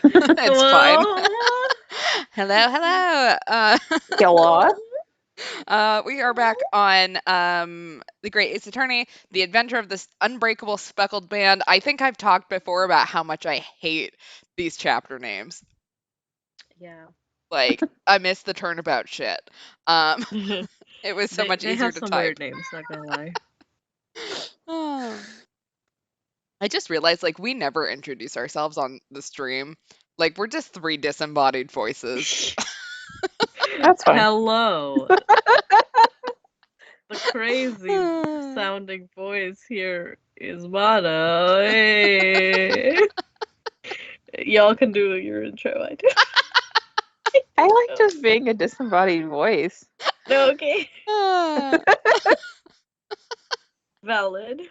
It's fine. Hello? Hello. Hello? We are back on The Great Ace Attorney, The Adventure of this Unbreakable Speckled Band. I think I've talked before about how much I hate these chapter names. Yeah. Like, I miss the turnabout shit. It was so much They easier have to some type. weird names, not gonna lie. Oh. I just realized, like, we never introduce ourselves on the stream. Like, we're just three disembodied voices. That's fine. Hello. The crazy sounding voice here is Mana. Hey. Y'all can do your intro, I do. I like just being a disembodied voice. Okay. Ah. Valid.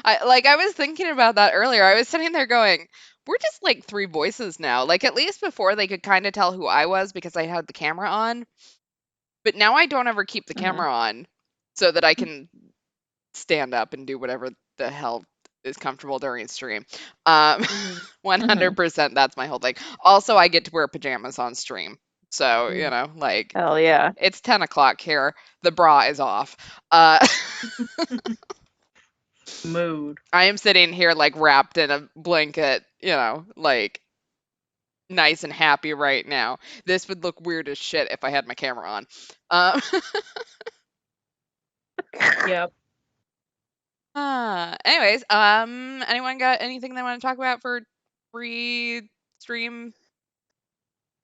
I was thinking about that earlier. I was sitting there going, we're just like three voices now. Like, at least before they could kind of tell who I was because I had the camera on. But now I don't ever keep the camera on so that I can stand up and do whatever the hell is comfortable during stream. 100% that's my whole thing. Also, I get to wear pajamas on stream. So, you know, like, Hell yeah. it's 10 o'clock here. The bra is off. Mood. I am sitting here like wrapped in a blanket, you know, like nice and happy right now. This would look weird as shit if I had my camera on. Yep. Anyways, anyone got anything they want to talk about for pre-stream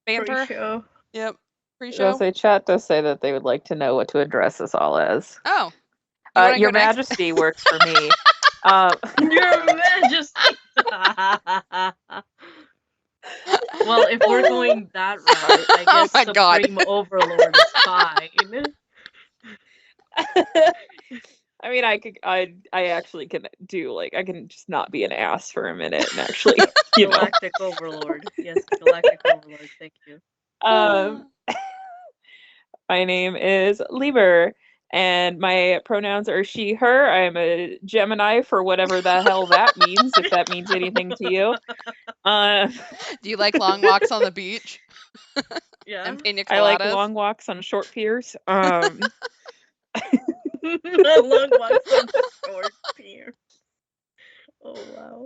banter? Pre-show. Yep, I'll pre-show. say chat does say that they would like to know what to address us all as. Oh, you want to Your go next? Majesty works for me. Your Majesty. Well, if we're going that route, I Oh guess my God. Supreme Overlord is fine. I mean, I actually can do, like, I can just not be an ass for a minute and actually, you know. Galactic Overlord. Yes, Galactic Overlord. Thank you. My name is Lieber, and my pronouns are she, her. I'm a Gemini for whatever the hell that means, if that means anything to you. Do you like long walks on the beach? Yeah. And pina I like coladas? long walks on short piers. Long walks on the short pier. Oh wow.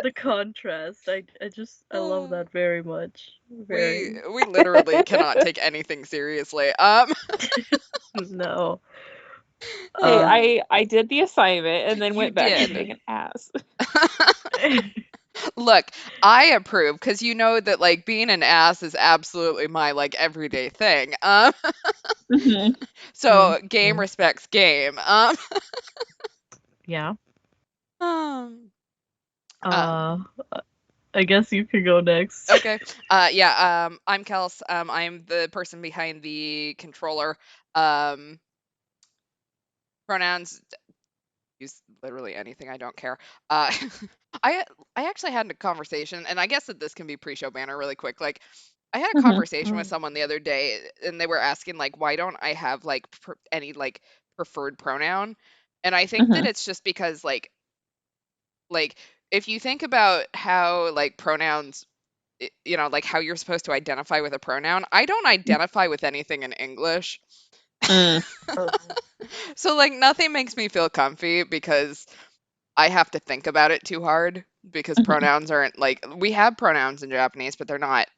The contrast. I love that very much. Very. We literally cannot take anything seriously. No. Hey, I did the assignment and then You went back to did. being an ass. Look, I approve because you know that like being an ass is absolutely my like everyday thing. So game respects game. Yeah. Um, I guess you could go next. Okay. Yeah, I'm Kels. I'm the person behind the controller. Pronouns use literally anything. I don't care. I actually had a conversation, and I guess that this can be pre-show banner really quick. Like, I had a conversation with someone the other day, and they were asking like, why don't I have like any like preferred pronoun? And I think that it's just because like if you think about how like pronouns you know, like how you're supposed to identify with a pronoun. I don't identify with anything in English. So like nothing makes me feel comfy because I have to think about it too hard because pronouns aren't like we have pronouns in Japanese, but they're not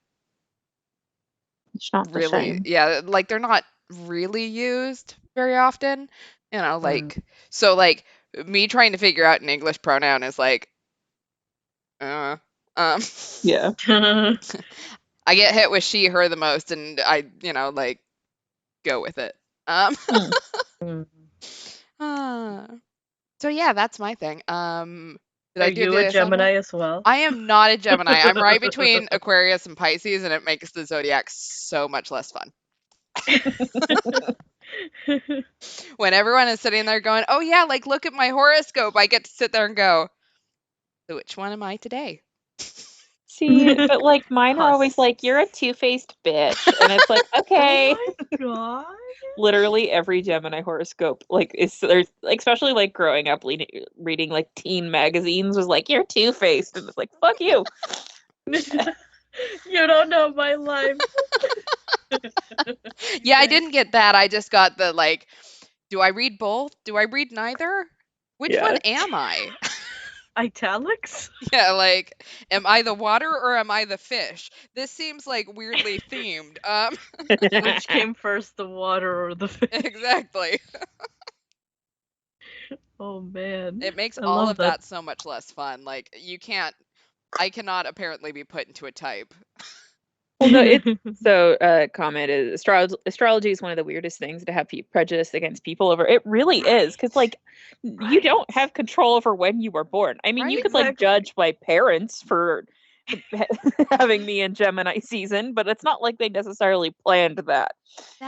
It's not the really same. yeah, like they're not really used very often. You know, like so like me trying to figure out an English pronoun is like Yeah. I get hit with she, her the most, and I, you know, like go with it. So yeah, that's my thing. Did Are I do you the a Gemini assignment? as well? I am not a Gemini. I'm right between Aquarius and Pisces, and it makes the zodiac so much less fun. When everyone is sitting there going, "Oh yeah, like look at my horoscope," I get to sit there and go, "So which one am I today?" See, but like mine are always Huss. like, you're a two-faced bitch. And it's like, okay. Oh my god. literally every Gemini horoscope, like, is there's like, especially like growing up reading like teen magazines, was like, you're two-faced, and it's like, fuck you. You don't know my life. Yeah, I didn't get that. I just got the like, do I read both? Do I read neither? Which one Yeah. am I? Italics? Yeah, like, am I the water or am I the fish? This seems like weirdly themed. Which came first, the water or the fish? Exactly. Oh man. It makes I all love of that so much less fun. Like, I cannot apparently be put into a type. Well, no, it's comment is astrology is one of the weirdest things to have prejudice against people over. It really is, because like you don't have control over when you were born. I mean, you Right? could like Exactly. judge my parents for having me in Gemini season, but it's not like they necessarily planned that,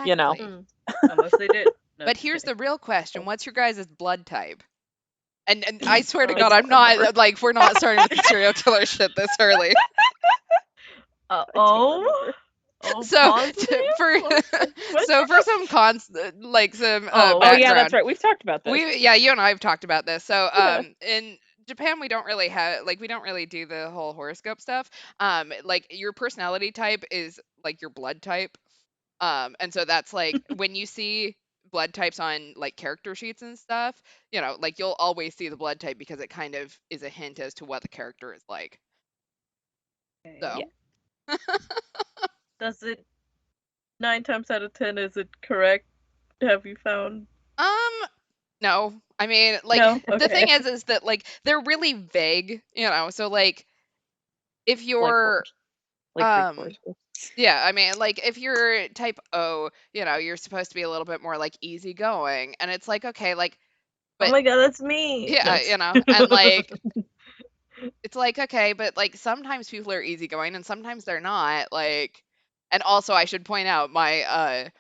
you know. Exactly. Unless they did. No, But just here's the kidding. real question. What's your guys' blood type? And I swear to Oh, God, I I'm don't remember. not like, we're not starting with the serial killer shit this early. I don't remember. So Positive? for some some Oh, Oh yeah, background. that's right. We've talked about this. You and I have talked about this. So Yeah. in Japan we don't really do the whole horoscope stuff. Like your personality type is like your blood type. And so that's like when you see blood types on like character sheets and stuff, like you'll always see the blood type because it kind of is a hint as to what the character is like. So Yeah. Does it 9 times out of 10 is it correct? Have you found? no. I mean, like, No? the thing Okay. is that like they're really vague, so like if you're Like Greek horoscopes. yeah, I mean, like if you're type O, you're supposed to be a little bit more like easygoing, and it's like, okay, like, Oh but my god, that's me. yeah, No. and like it's like, okay, but like sometimes people are easygoing and sometimes they're not, like. And also I should point out my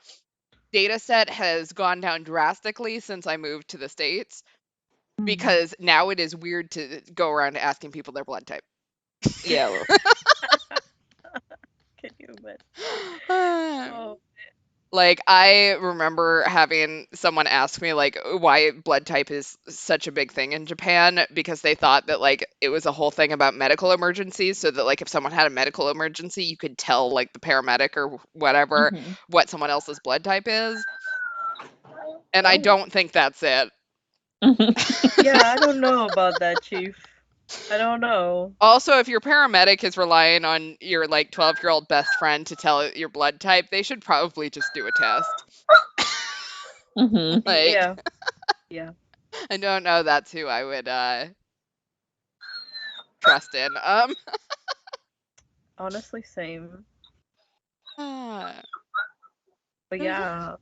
data set has gone down drastically since I moved to the States, because now it is weird to go around asking people their blood type. Yeah. Well, Can you imagine? Um, Oh. Like, I remember having someone ask me, like, why blood type is such a big thing in Japan, because they thought that, like, it was a whole thing about medical emergencies, so that, like, if someone had a medical emergency, you could tell, like, the paramedic or whatever what someone else's blood type is. And I don't think that's it. Yeah, I don't know about that, Chief. I don't know. Also, if your paramedic is relying on your, like, 12-year-old best friend to tell your blood type, they should probably just do a test. Like, Yeah. Yeah. I don't know, that's who I would trust in. Honestly, same. Uh, But yeah.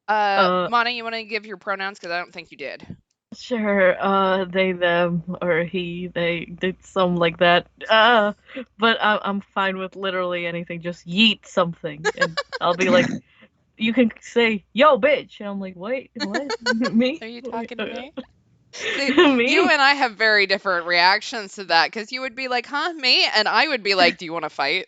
Mana, you want to give your pronouns? Because I don't think you did. Sure, they, them, or he, they, did some like that. But I'm fine with literally anything. Just yeet something, and I'll be like, you can say, "Yo, bitch," and I'm like, wait, what? Me? Are you talking to me? Me? You and I have very different reactions to that, because you would be like, huh, me? And I would be like, do you want to fight?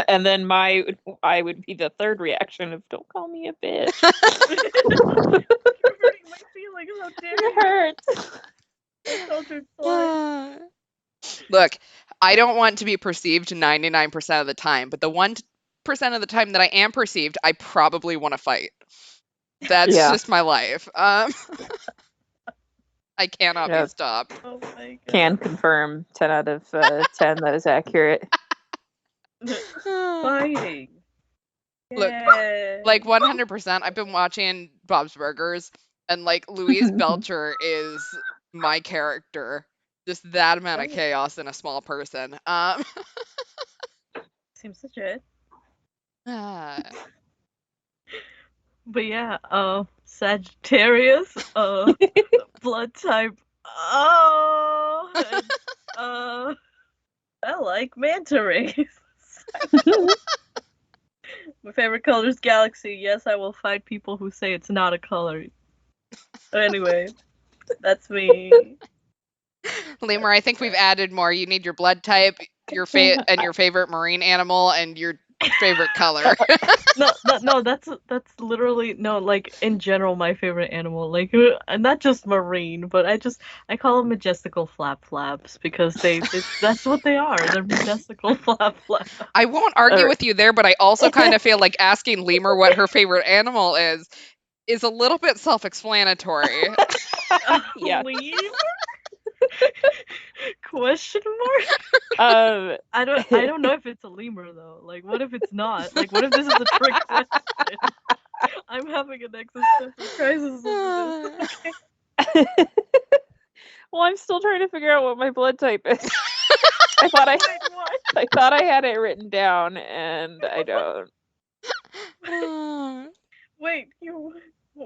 And then I would be the third reaction of, don't call me a bitch. You're hurting my feelings. How dare you? It hurts. I told you twice. Look, I don't want to be perceived 99% of the time, but the 1% of the time that I am perceived, I probably want to fight. That's just my life. I cannot be stopped. Oh my god. Can confirm 10 out of 10 that is accurate. Fighting. Look, Yay. like 100%, I've been watching Bob's Burgers, and like Louise Belcher is my character. Just that amount of chaos in a small person. Seems legit. Ah. But yeah, Sagittarius, blood type, I like manta rays. My favorite color is galaxy. Yes, I will fight people who say it's not a color. Anyway, that's me. Lemur, I think we've added more. You need your blood type, your favorite marine animal and your favorite color. No, that's literally no, like in general my favorite animal, like not just marine, but I call them majestical flaps because that's what they are. They're majestical flaps. I won't argue Or- with you there, but I also kind of feel like asking Lemur what her favorite animal is a little bit self-explanatory. Yeah. Lemur? Question mark? I don't know if it's a lemur though. Like, what if it's not? Like, what if this is a trick question? I'm having an existential crisis over this. Okay. Well, I'm still trying to figure out what my blood type is. I thought Wait, what? I thought I had it written down, and I don't. Wait,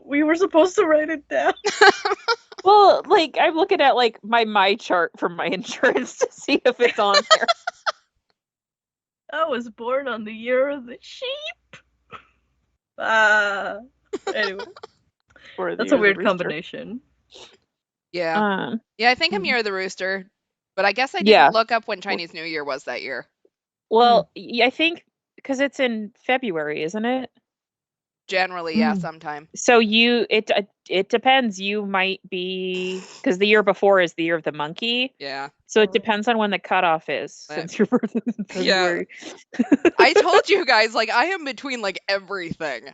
we were supposed to write it down. Well, like I'm looking at like my chart from my insurance to see if it's on there. I was born on the year of the sheep. Anyway, Or that's the a weird rooster. combination. Yeah. Yeah, I think I'm year of the rooster, but I guess I didn't Yeah. look up when Chinese New Year was that year. Well, I think because it's in February, isn't it? Generally, yeah, sometime. So it depends. You might be because the year before is the year of the monkey. Yeah. So it depends on when the cutoff is, since your birth is in February. I told you guys, like, I am between like everything.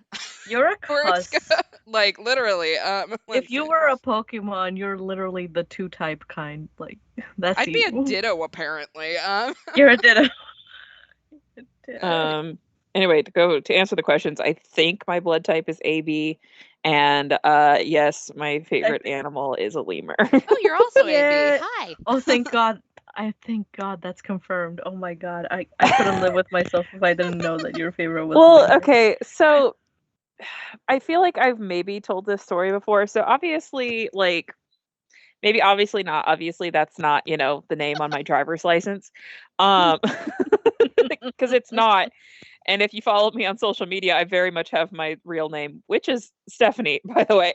You're a Where it's cuss. like literally. If you were a Pokemon, you're literally the 2-type kind. Like that's I'd be a you. Ditto apparently. You're a Ditto. Anyway, to answer the questions, I think my blood type is AB, and yes, my favorite animal is a lemur. Oh, you're also Yeah. AB. Hi. Oh, thank God. Thank God that's confirmed. Oh my God. I couldn't live with myself if I didn't know that your favorite was Well, lemur. okay, so I feel like I've maybe told this story before. So obviously, like, maybe obviously not. Obviously, that's not, the name on my driver's license. Because it's not. And if you follow me on social media, I very much have my real name, which is Stephanie, by the way,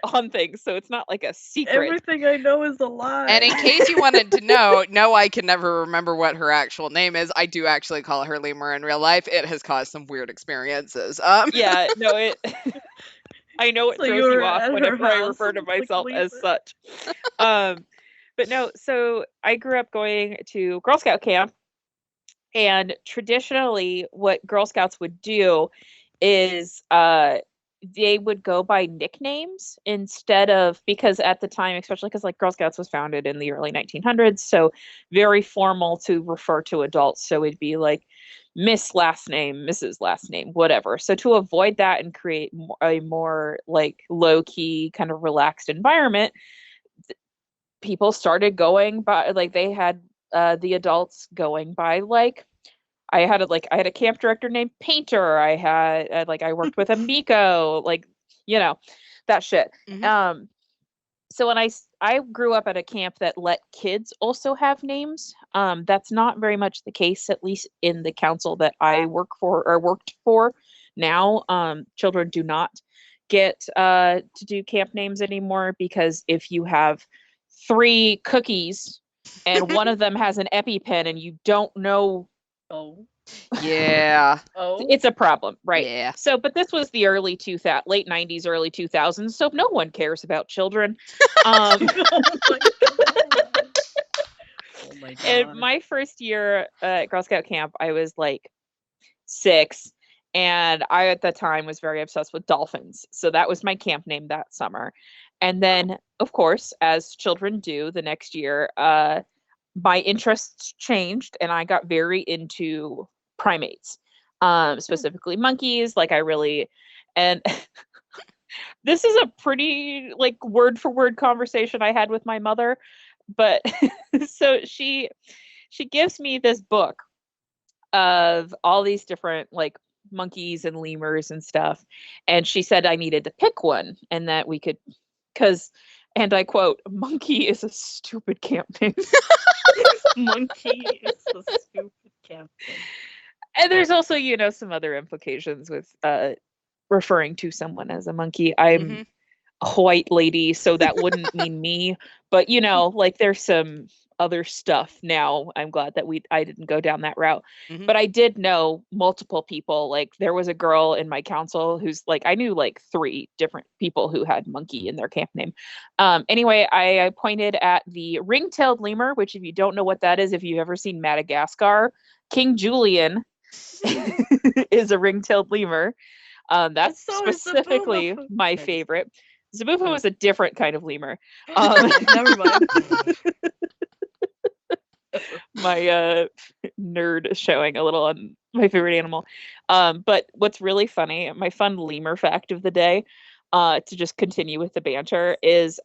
on things. So it's not like a secret. Everything I know is a lie. And in case you wanted to know, no, I can never remember what her actual name is. I do actually call her Lemur in real life. It has caused some weird experiences. Yeah, no, I know it So throws you were you off at her whenever I house refer to and it's like myself as Lemur. such. But no, so I grew up going to Girl Scout camp. And traditionally, what Girl Scouts would do is they would go by nicknames instead of, because at the time, especially because like Girl Scouts was founded in the early 1900s, so very formal to refer to adults. So it'd be like Miss last name, Mrs. last name, whatever. So to avoid that and create a more like low key, kind of relaxed environment, people started going by like they had the adults going by like I had a camp director named Painter. I worked with a Miko, like that shit. Mhm. So when I grew up at a camp that let kids also have names. That's not very much the case, at least in the council that I worked for now. Children do not get to do camp names anymore, because if you have 3 cookies and one of them has an EpiPen and you don't know, Yeah. it's a problem, right? Yeah. So, but this was the late 90s, early 2000s, so no one cares about children. Oh my God. And my first year at Girl Scout camp, I was like 6, and I at the time was very obsessed with dolphins. So that was my camp name that summer. And then, of course, as children do, the next year, my interests changed and I got very into primates, specifically monkeys. Like and this is a pretty like word for word conversation I had with my mother, but so she gives me this book of all these different like monkeys and lemurs and stuff, and she said I needed to pick one and that we could, and I quote, "Monkey is a stupid camp name." Monkey is a stupid camp name. And there's also, some other implications with referring to someone as a monkey. I'm a white lady, so that wouldn't mean me. But, like there's some other stuff now. I'm glad that I didn't go down that route. Mhm. But I did know multiple people. Like there was a girl in my council who's like, I knew like 3 different people who had monkey in their camp name. Anyway, I pointed at the ring-tailed lemur, which if you don't know what that is, if you've ever seen Madagascar, King Julian is a ring-tailed lemur. That's So is specifically Zabumafu. my Nice. favorite. Zabufu is a different kind of lemur. Never mind. My nerd showing a little on my favorite animal. But what's really funny, my fun lemur fact of the day, to just continue with the banter, is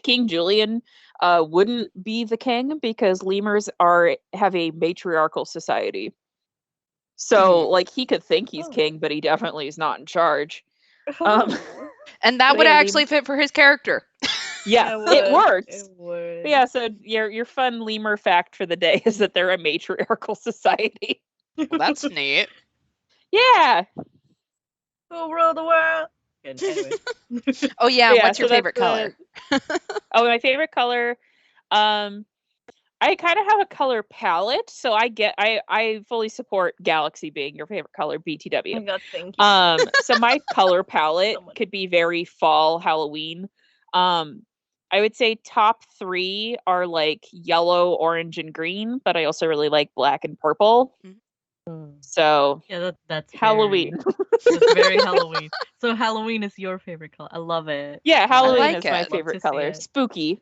King Julian wouldn't be the king because lemurs have a matriarchal society. So like he could think he's king, but he definitely is not in charge. And that So would yeah, actually fit for his character. Yeah, It it would. works. It would. But yeah, so your fun lemur fact for the day is that they're a matriarchal society. Well, that's neat. Yeah. Who rule the world? Anyway. Oh yeah, Yeah, what's your so that's favorite color? Oh, my favorite color. I kind of have a color palette, so I fully support Galaxy being your favorite color, Oh my BTW. god, thank you. So my color palette So much. could be very fall Halloween. I would say top 3 are like yellow, orange, and green, but I also really like black and purple. So Yeah, that's Halloween. That's very Halloween. So Halloween is your favorite color. I love it. Yeah, Halloween like is my it. Love favorite to see color. it. Spooky.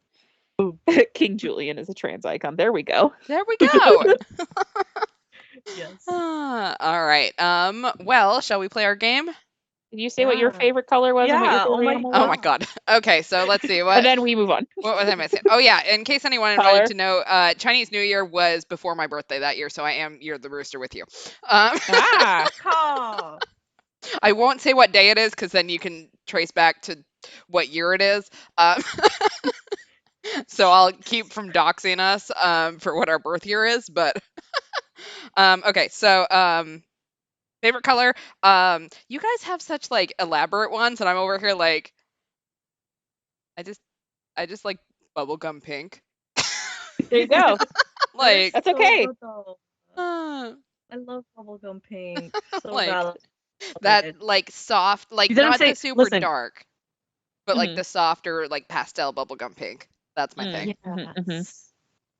King Julian is a trans icon. There we go. There we go. Yes. All right. Well, shall we play our game? Did you say what your Yeah. favorite color was and what your Yeah, favorite oh my animal Oh was? my god. Okay, so let's see And what then we move on. what was I missing? Oh yeah, in case anyone Color. wanted to know, Chinese New Year was before my birthday that year, so I am Year of the Rooster with you. Ah. Caw. I won't say what day it is because then you can trace back to what year it is. So I'll keep from doxing us for what our birth year is. But okay, so favorite color. You guys have such like elaborate ones, and I'm over here like I just like bubblegum pink. There you go. Like That's okay. uh, I love bubblegum pink. So like valid. that like soft, like You didn't not say- the super listen. dark, but like Mhm. the softer like pastel bubblegum pink. That's my Mm. thing. Yes.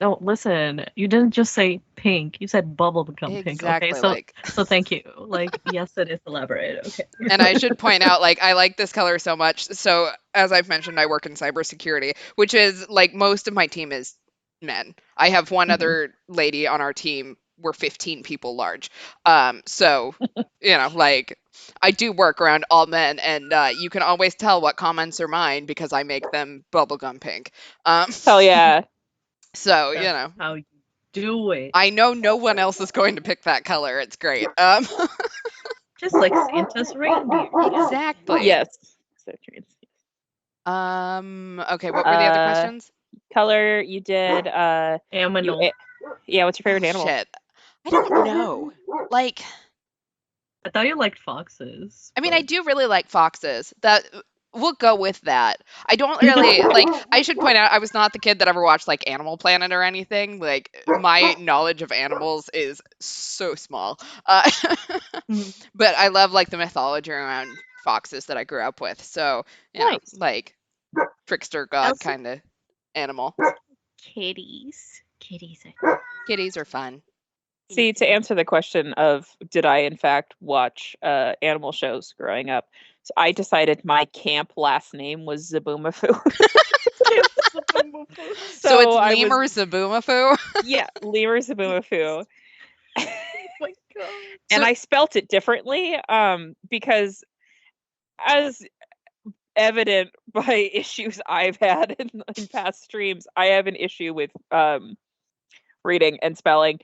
No, listen. You didn't just say pink. You said bubblegum pink. Exactly. Okay, so Like, so thank you. Like, yes, it is elaborate. Okay. and I should point out, like, I like this color so much. So, as I've mentioned, I work in cybersecurity, which is like most of my team is men. I have one Mhm. other lady on our team. We're 15 people large. So, like, I do work around all men, and you can always tell what comments are mine because I make them bubblegum pink. Hell yeah. So, That's how you do it. I know no one else is going to pick that color. It's great. Just like Santa's reindeer. Exactly. Yes. So trans. Okay, what were the other Uh, questions? Color you did Aminal. yeah, what's your favorite Oh, animal? shit. I don't know. Like, I thought you liked foxes. I mean, but- I do really like foxes. That we'll go with that. I don't really like. I should point out, I was not the kid that ever watched like Animal Planet or anything. Like, my knowledge of animals is so small. But I love like the mythology around foxes that I grew up with. So, Nice. like trickster god Also- kind of animal. Kitties. Kitties. Kitties are fun. See, to answer the question of did I in fact watch animal shows growing up, so I decided my camp last name was Zaboomafoo. So it's I Lemur was, Zaboomafoo. yeah, Lemur Zaboomafoo. Oh my god. And So- I spelt it differently because as evident by issues I've had in past streams, I have an issue with reading and spelling.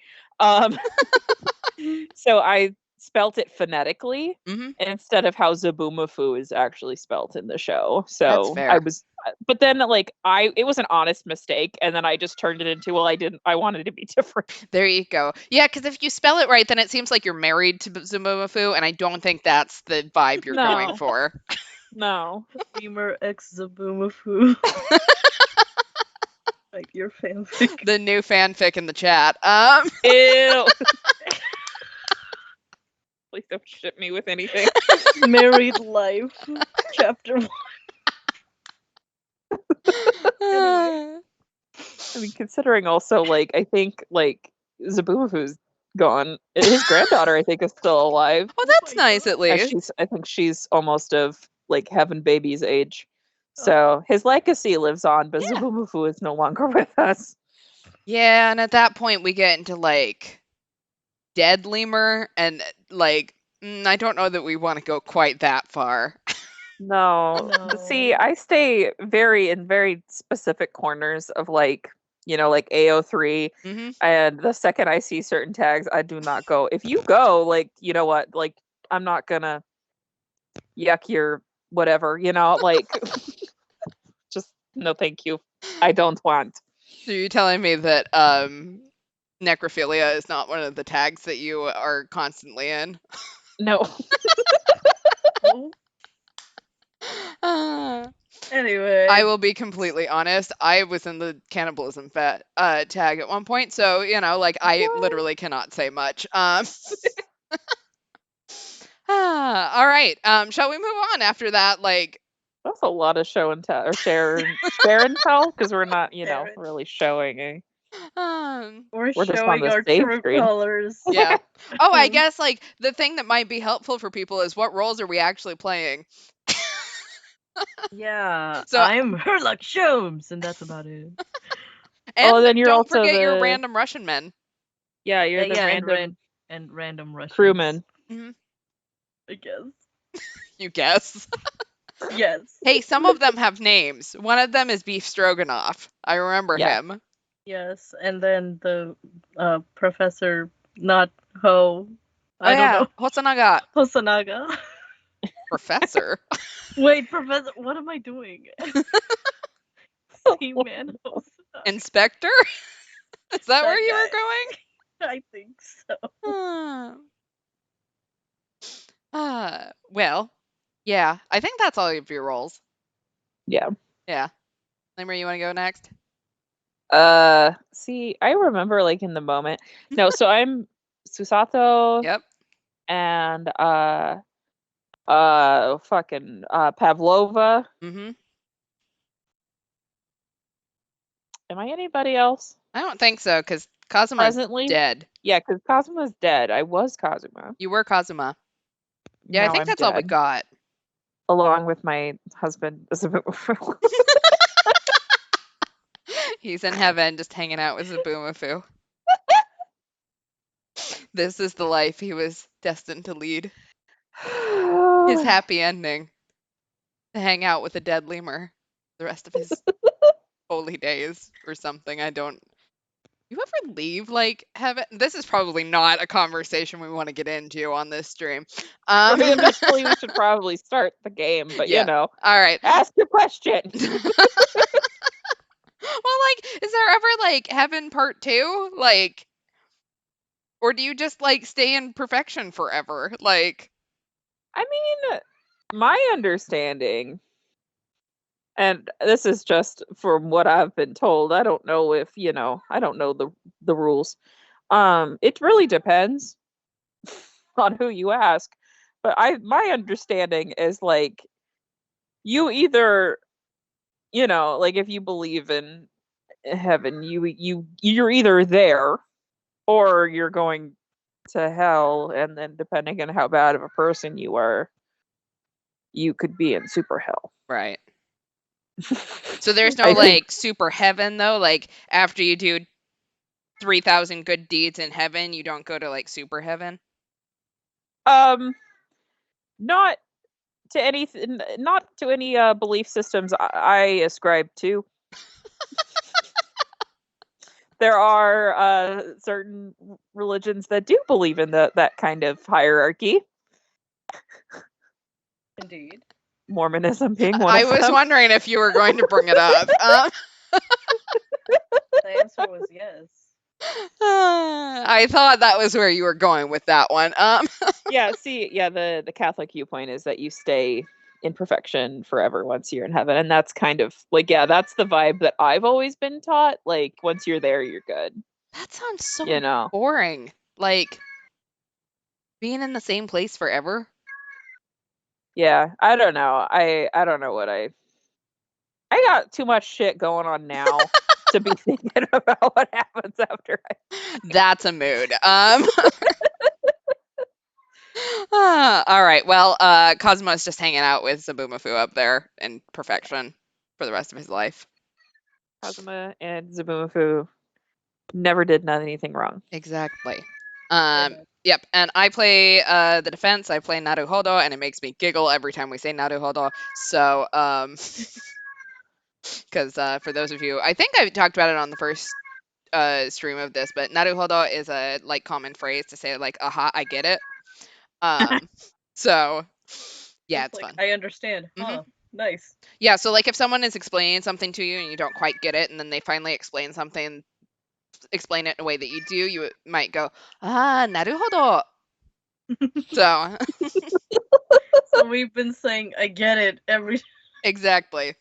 So I spelt it phonetically Mhm. instead of how Zaboomafoo is actually spelt in the show. That's So fair. I was, but then like it was an honest mistake, and then I just turned it into I wanted it to be different. There you go. Yeah, because if you spell it right, then it seems like you're married to Zaboomafoo, and I don't think that's the vibe you're going No. for. No. Lemur X Zaboomafoo. Write your fanfic. The new fanfic in the chat. Ew. Please don't ship me with anything. Married life, chapter 1. Anyway. I mean, considering also, like, I think, like, Zabumafu's gone. His granddaughter, I think, is still alive. Oh, that's my nice God. at least. I think she's almost of, like, Heaven Baby's age. So his legacy lives on, but Yeah. Zabumafu is no longer with us. Yeah, and at that point we get into like dead lemur, and like I don't know that we want to go quite that far. No. See, I stay in very specific corners of, like, you know, like AO3. Mm-hmm. And the second I see certain tags, I do not go. If you go, like, you know what, like, I'm not gonna yuck your whatever, you know, like, just no thank you. I don't want. So you're telling me that necrophilia is not one of the tags that you are constantly in? No. Anyway, I will be completely honest. I was in the cannibalism tag at one point, so you know, like I literally cannot say much. All right. Shall we move on after that? Like, That's a lot of show and tell, or share and tell, because we're not, you know, really showing a. we're just on showing the our save true screen. colors. Yeah. Oh, I guess like the thing that might be helpful for people is what roles are we actually playing? Yeah, So I'm Herlock Sholmes, and that's about it. And then you're don't also forget your the- random Russian men. Yeah, you're the Yeah, random and random Russians. crewman. I guess. You guess. Yes. Hey, some of them have names. One of them is Beef Stroganoff. I remember Yeah. him. Yes, and then the Professor, not Ho. I don't know. Hosonaga. Hosanaga. Professor. Wait, Professor, what am I doing? Seaman Hosanaga. Inspector? Is that where you guy. were going? I think so. Well, yeah. I think that's all of your roles. Yeah. Yeah. Limmer, you want to go next? See, I remember, like, in the moment. No, so I'm Susato. Yep. And fucking Pavlova. Mm-hmm. Am I anybody else? I don't think so, because Kazuma's Presently? dead. Yeah, because Kazuma's dead. I was Kazuma. You were Kazuma. Yeah, I Now think I'm that's all we dead. got. Along with my husband. He's in heaven just hanging out with Zabumafu. This is the life he was destined to lead. His happy ending. To hang out with a dead lemur the rest of his holy days or something. I don't. You ever leave like heaven? This is probably not a conversation we want to get into on this stream. Eventually, we should probably start the game, but Yeah. you know. All right. Ask your question. Well, like, is there ever like heaven part 2? Like, or do you just like stay in perfection forever? Like, I mean, my understanding, and this is just from what I've been told. I don't know if, you know, I don't know the rules. It really depends on who you ask. But my understanding is, like, you either, you know, like, if you believe in heaven, you're either there or you're going to hell, and then depending on how bad of a person you are, you could be in super hell. right. So there's no like super heaven though. Like after you do 3,000 good deeds in heaven, you don't go to like super heaven. Not to anything, not to any belief systems I ascribe to. There are certain religions that do believe in that kind of hierarchy. Indeed. Mormonism being one I of was them. wondering if you were going to bring it up. The answer was yes. I thought that was where you were going with that one. Yeah, see, yeah, the Catholic viewpoint is that you stay in perfection forever once you're in heaven. And that's kind of like, yeah, that's the vibe that I've always been taught. Like, once you're there, you're good. That sounds so You know? boring. Like, being in the same place forever. Yeah, I don't know. I don't know what I got too much shit going on now to be thinking about what happens after That's a mood. All right. Well, Cosmo's just hanging out with Zabumafu up there in perfection for the rest of his life. Kazuma and Zabumafu never did anything wrong. Exactly. Yep. And I play the defense. I play Naruhodo, and it makes me giggle every time we say Naruhodo. So, because for those of you, I think I talked about it on the first stream of this, but Naruhodo is a like common phrase to say like, aha, I get it. So yeah, it's like, fun. I understand. Huh. Nice. Yeah, so like if someone is explaining something to you and you don't quite get it, and then they finally explain it in a way that you do, you might go, ah, naruhodo. So So we've been saying I get it every exactly.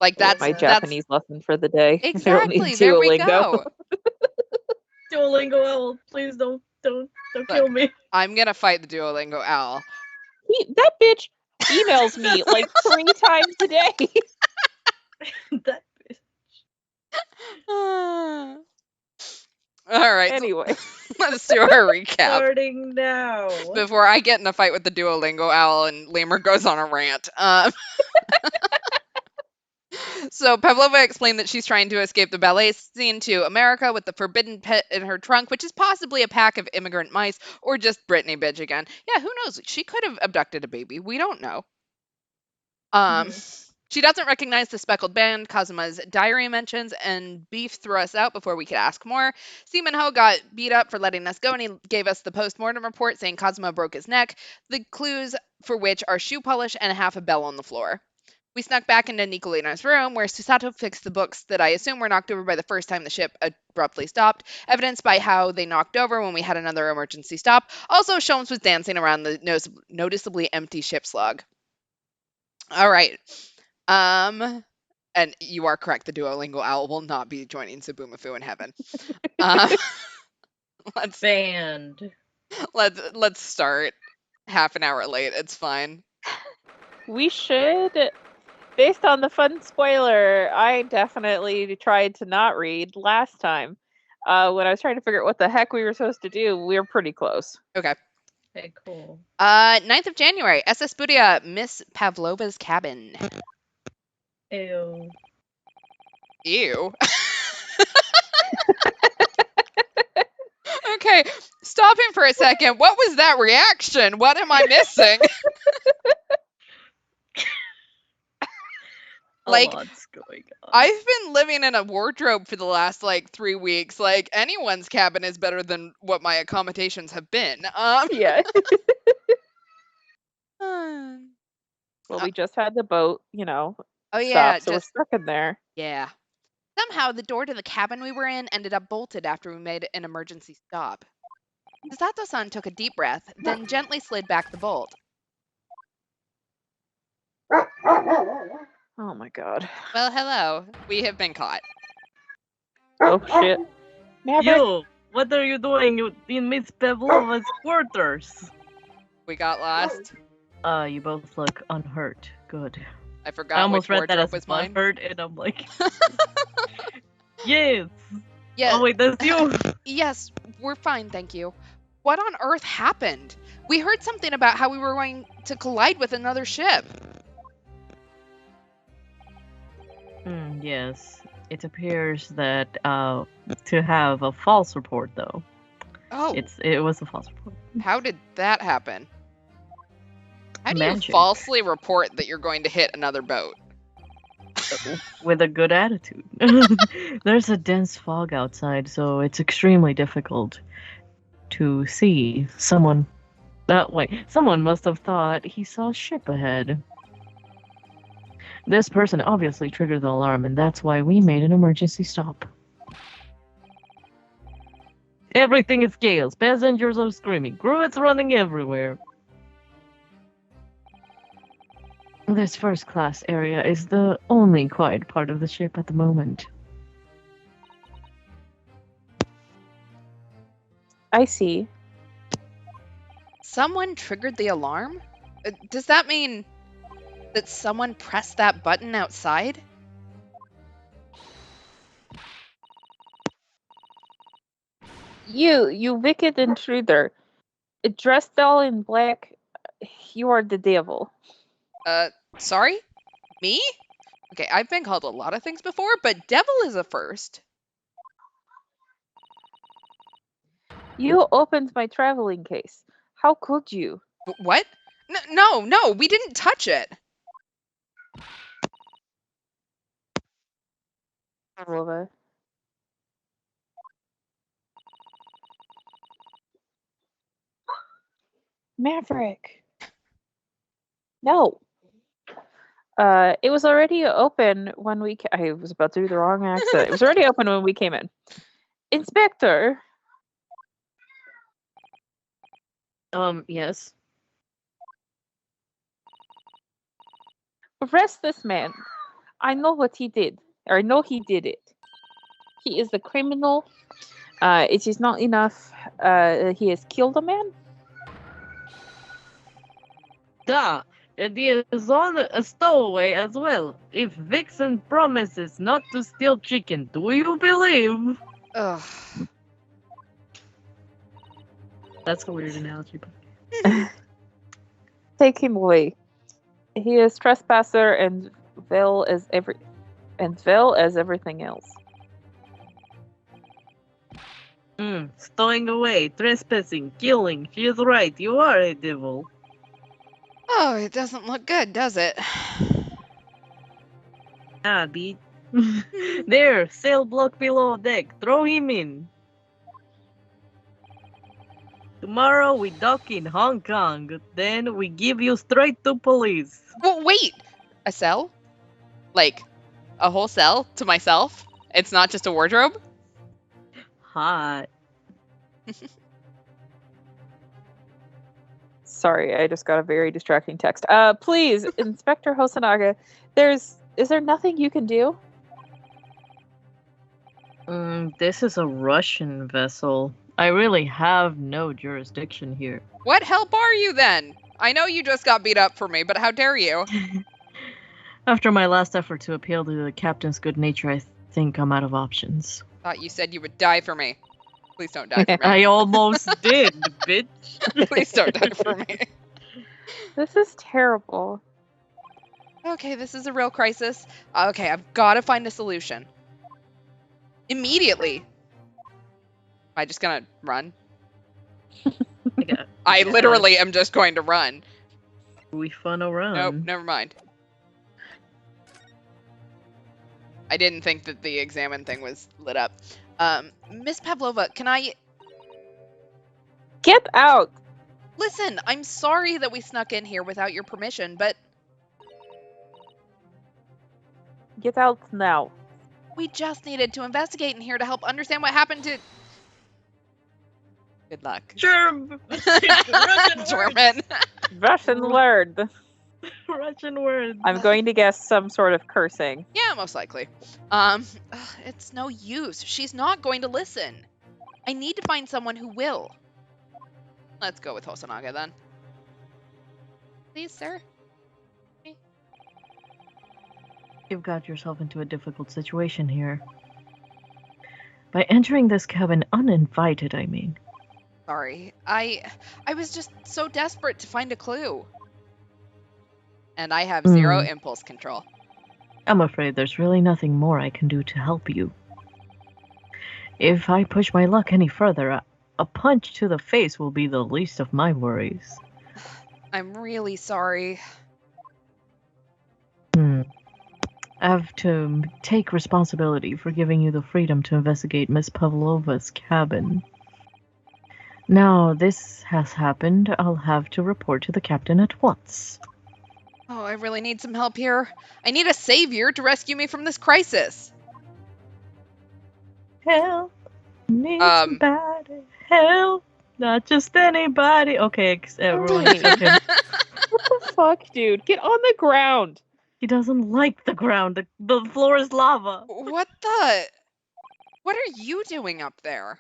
Like That's My that's Japanese lesson for the day. exactly. There we go. Duolingo owl. Please don't kill me. I'm gonna fight the Duolingo owl. That bitch emails me like 3 times a day. That All right. Anyway, Let's do our recap starting now. before I get in a fight with the Duolingo owl and Lemur goes on a rant. So Pavlova explained that she's trying to escape the ballet scene to America with the forbidden pet in her trunk, which is possibly a pack of immigrant mice or just Britney bitch again. Yeah, who knows? She could have abducted a baby. We don't know. She doesn't recognize the speckled band Kazuma's diary mentions, and Beef threw us out before we could ask more. Seaman-Ho got beat up for letting us go, and he gave us the post-mortem report saying Kazuma broke his neck, the clues for which are shoe polish and half a bell on the floor. We snuck back into Nicolina's room, where Susato fixed the books that I assume were knocked over by the first time the ship abruptly stopped, evidenced by how they knocked over when we had another emergency stop. Also, Sholmes was dancing around the noticeably empty ship's log. All right. And you are correct. The Duolingo owl will not be joining Subumafu in heaven. Let's start. Half an hour late. It's fine. We should, based on the fun spoiler, I definitely tried to not read last time. When I was trying to figure out what the heck we were supposed to do, we were pretty close. Okay. Okay, cool. 9th of January, SS Budia, Miss Pavlova's cabin. Ew. Ew. Okay, stopping for a second. What was that reaction? What am I missing? Like, what's going on? I've been living in a wardrobe for the last like 3 weeks. Like, anyone's cabin is better than what my accommodations have been. Yeah. Well, Well, we just had the boat, oh yeah, stop, so we're stuck in there. Yeah. Somehow the door to the cabin we were in ended up bolted after we made an emergency stop. Susato-san took a deep breath, then gently slid back the bolt. Oh my god. Well, hello. We have been caught. Oh shit. Yo, what are you doing in Miss Pavlova's quarters? We got lost. You both look unhurt. Good. I forgot I almost which read that wardrobe as was mine. unhurt, and I'm like, yes. Yeah. Oh wait, that's you. Yes, we're fine, thank you. What on earth happened? We heard something about how we were going to collide with another ship. Yes. It appears that to have a false report though. Oh. It was a false report. How did that happen? How do Magic. you falsely report that you're going to hit another boat? With a good attitude. There's a dense fog outside, so it's extremely difficult to see. Someone must have thought he saw a ship ahead. This person obviously triggered the alarm, and that's why we made an emergency stop. Everything is chaos. Passengers are screaming. Crew is running everywhere. This first class area is the only quiet part of the ship at the moment. I see. Someone triggered the alarm? Does that mean that someone pressed that button outside? You wicked intruder. Dressed all in black, you are the devil. Sorry? Me? Okay, I've been called a lot of things before, but devil is a first. You opened my traveling case. How could you? What? No, we didn't touch it. Lova. Maverick. No. It was already open when we. I was about to do the wrong accent. It was already open when we came in. Inspector. Yes. Arrest this man. I know what he did. Or I know he did it. He is the criminal. It is not enough. He has killed a man. Duh. And he is on a stowaway as well. If Vixen promises not to steal chicken, do you believe? Ugh. That's a weird analogy. Take him away. He is trespasser and vile as everything else. Stowing away, trespassing, killing. She is right. You are a devil. Oh, it doesn't look good, does it? Ah, beat. There, sail block below deck. Throw him in. Tomorrow we dock in Hong Kong. Then we give you straight to police. Well, wait! A cell? Like, a whole cell to myself? It's not just a wardrobe? Hot. Sorry, I just got a very distracting text. Please, Inspector Hosonaga, is there nothing you can do? This is a Russian vessel. I really have no jurisdiction here. What help are you then? I know you just got beat up for me, but how dare you? After my last effort to appeal to the captain's good nature, I think I'm out of options. Thought you said you would die for me. Please don't die for me. I almost did, bitch. Please don't die for me. This is terrible. Okay, this is a real crisis. Okay, I've got to find a solution. Immediately. Am I just gonna run? I literally am just going to run. We fun around. Nope, never mind. I didn't think that the examine thing was lit up. Miss Pavlova, can I... Get out! Listen, I'm sorry that we snuck in here without your permission, but... Get out now. We just needed to investigate in here to help understand what happened to... Good luck. German. German. Russian word. Russian word. I'm going to guess some sort of cursing. Yeah, most likely. It's no use. She's not going to listen. I need to find someone who will. Let's go with Hosonaga then. Please, sir. You've got yourself into a difficult situation here. By entering this cabin uninvited, I mean. Sorry. I was just so desperate to find a clue. And I have zero impulse control. I'm afraid there's really nothing more I can do to help you. If I push my luck any further, a punch to the face will be the least of my worries. I'm really sorry. I have to take responsibility for giving you the freedom to investigate Miss Pavlova's cabin. Now this has happened, I'll have to report to the captain at once. Oh, I really need some help here. I need a savior to rescue me from this crisis. Help! Need somebody. Help! Not just anybody. Okay, everyone. What the fuck, dude? Get on the ground. He doesn't like the ground. The floor is lava. What are you doing up there?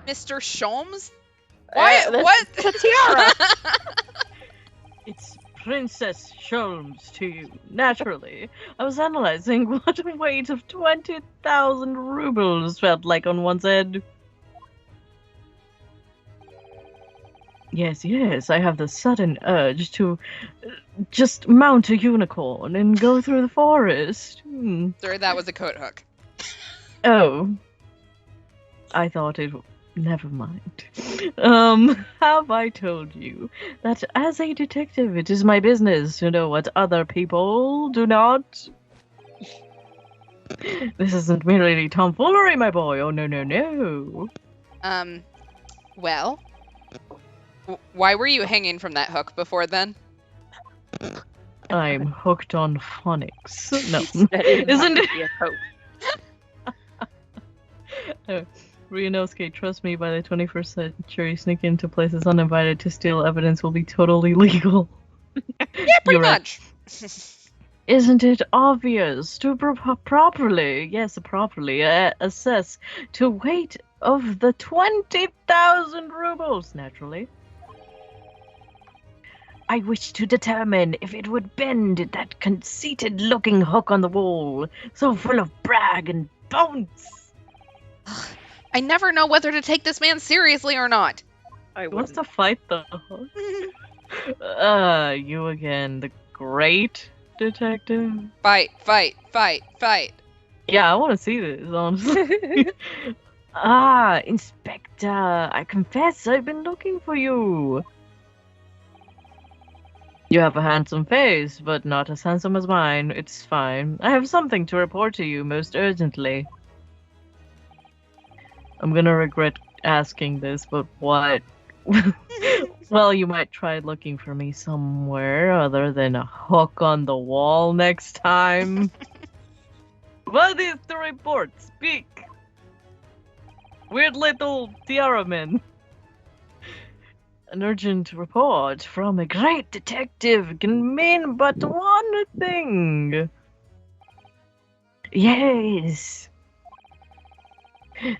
Mr. Sholmes? What? It's a tiara. It's Princess Sholmes to you, naturally. I was analyzing what a weight of 20,000 rubles felt like on one's head. Yes, I have the sudden urge to just mount a unicorn and go through the forest. Sir, that was a coat hook. Oh. I thought it... Never mind. Have I told you that as a detective it is my business to know what other people do not? This isn't merely tomfoolery, my boy. Oh, no. Well, why were you hanging from that hook before then? I'm hooked on phonics. No. Isn't it? Ryunosuke, trust me, by the 21st century, sneak into places uninvited to steal evidence will be totally legal. Yeah, pretty much. Isn't it obvious to properly assess the weight of the 20,000 rubles, naturally? I wish to determine if it would bend that conceited-looking hook on the wall, so full of brag and bounce. I never know whether to take this man seriously or not. He wants to fight the hook. You again, the great detective. Fight. Yeah, I want to see this, honestly. Inspector, I confess I've been looking for you. You have a handsome face, but not as handsome as mine. It's fine. I have something to report to you most urgently. I'm gonna regret asking this, but what? Well, you might try looking for me somewhere other than a hook on the wall next time. What is the report? Speak! Weird little tiara man. An urgent report from a great detective can mean but one thing. Yes.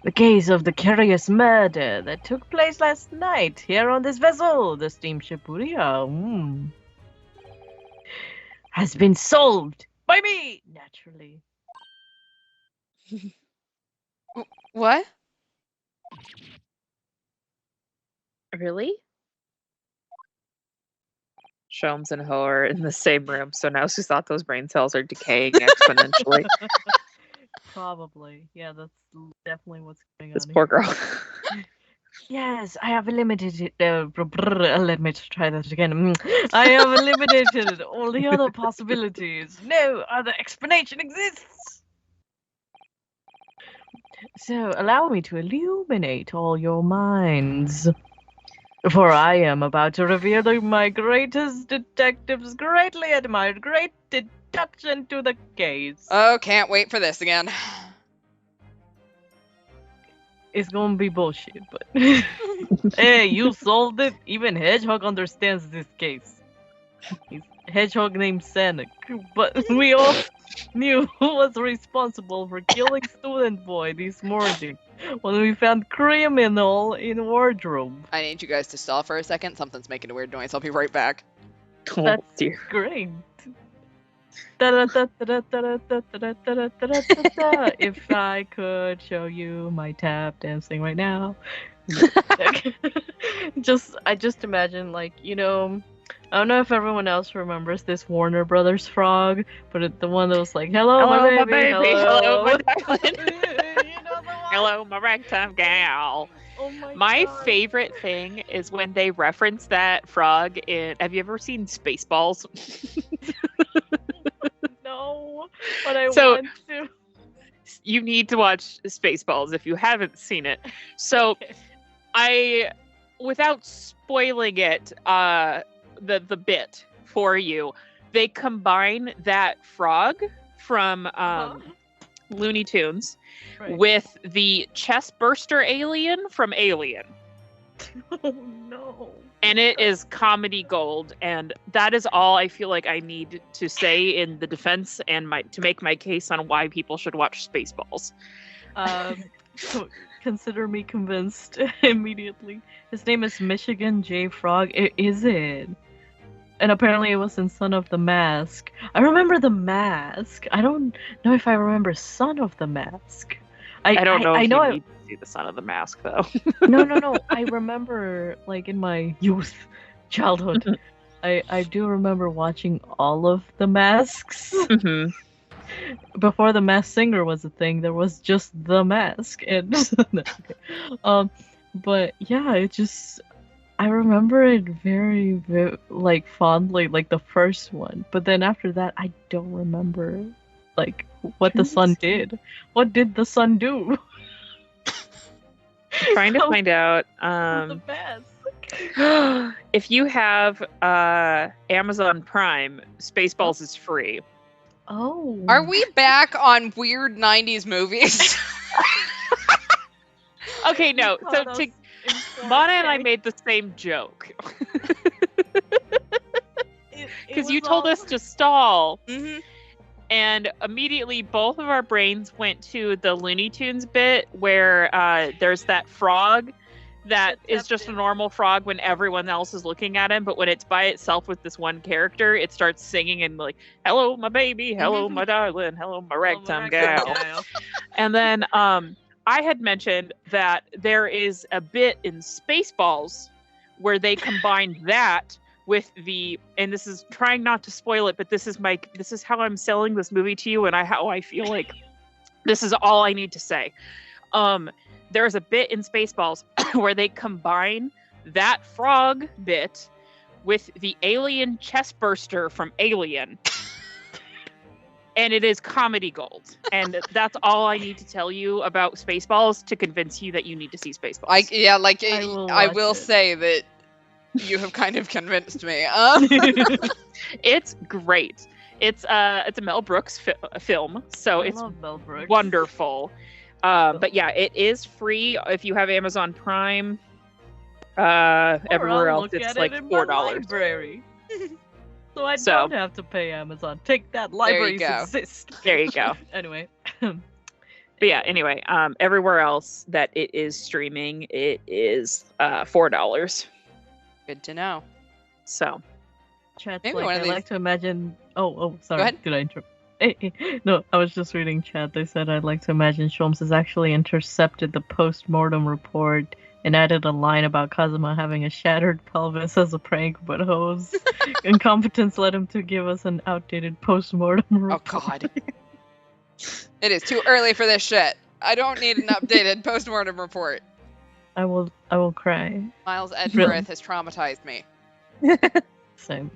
The case of the curious murder that took place last night here on this vessel, the steamship Uria, has been solved by me, naturally. What? Really? Sholmes and Ho are in the same room, so now she's thought those brain cells are decaying exponentially. Probably. Yeah, that's definitely what's going on. This poor girl. Yes, I have eliminated. Let me try that again. I have eliminated all the other possibilities. No other explanation exists. So allow me to illuminate all your minds. For I am about to reveal my greatest detective's greatly admired great deduction to the case. Oh, can't wait for this again. It's gonna be bullshit, but... Hey, you solved it? Even Hedgehog understands this case. He's a hedgehog named Sonic, but we all knew who was responsible for killing Student Boy this morning when we found criminal in wardrobe. I need you guys to stall for a second. Something's making a weird noise. I'll be right back. Oh, That's dear. great. If I could show you my tap dancing right now. I just imagine, like, you know, I don't know if everyone else remembers this Warner Brothers frog, but the one that was like, hello my baby, hello my darling. You know the one? Hello, my ragtime gal. Oh My God. favorite thing is when they reference that frog in. Have you ever seen Spaceballs? No, but I So- want to. You need to watch Spaceballs if you haven't seen it. So, without spoiling it, the bit for you, they combine that frog from Looney Tunes Right. with the chest burster alien from Alien. Oh no. And it is comedy gold, and that is all I feel like I need to say in the defense and to make my case on why people should watch Spaceballs. Consider me convinced immediately. His name is Michigan J. Frog. Is it? And apparently it was in Son of the Mask. I remember the Mask. I don't know if I remember Son of the Mask. I don't know if I know you need to see the Son of the Mask, though. No. I remember, like, in my youth, childhood, I do remember watching all of the Masks. Mm-hmm. Before the Masked Singer was a thing, there was just the Mask, and but yeah, I remember it very, very, like, fondly, like the first one. But then after that, I don't remember, like, what the son did. What did the son do? I'm trying to find out. The Mask. If you have Amazon Prime, Spaceballs is free. Oh. Are we back on weird 90s movies? Okay, no. So Mana and I made the same joke. Because you told us to stall. Mm-hmm. And immediately both of our brains went to the Looney Tunes bit where there's that frog that is just a normal frog when everyone else is looking at him, but when it's by itself with this one character, it starts singing and like, hello, my baby, hello, my darling, hello, my ragtime gal. And then I had mentioned that there is a bit in Spaceballs where they combine that with and this is trying not to spoil it, but this is how I'm selling this movie to you, and how I feel like this is all I need to say. There's a bit in Spaceballs where they combine that frog bit with the alien chest burster from Alien. And it is comedy gold. And that's all I need to tell you about Spaceballs to convince you that you need to see Spaceballs. I will say that you have kind of convinced me. It's great. It's a Mel Brooks film, so it's wonderful. But yeah, it is free if you have Amazon Prime. Everywhere else, it's like $4. So I don't have to pay Amazon. Take that, libraries exist. There you go. Anyway. But yeah, anyway, everywhere else that it is streaming, it is $4. Good to know. So, chat's maybe like, I like to imagine. Oh, sorry. Go ahead. Did I interrupt? No, I was just reading chat. They said I'd like to imagine Sholmes has actually intercepted the post-mortem report and added a line about Kazuma having a shattered pelvis as a prank, but Ho's incompetence led him to give us an outdated post-mortem report. Oh God. It is too early for this shit. I don't need an updated post-mortem report. I will cry. Miles Edgeworth has traumatized me. Same.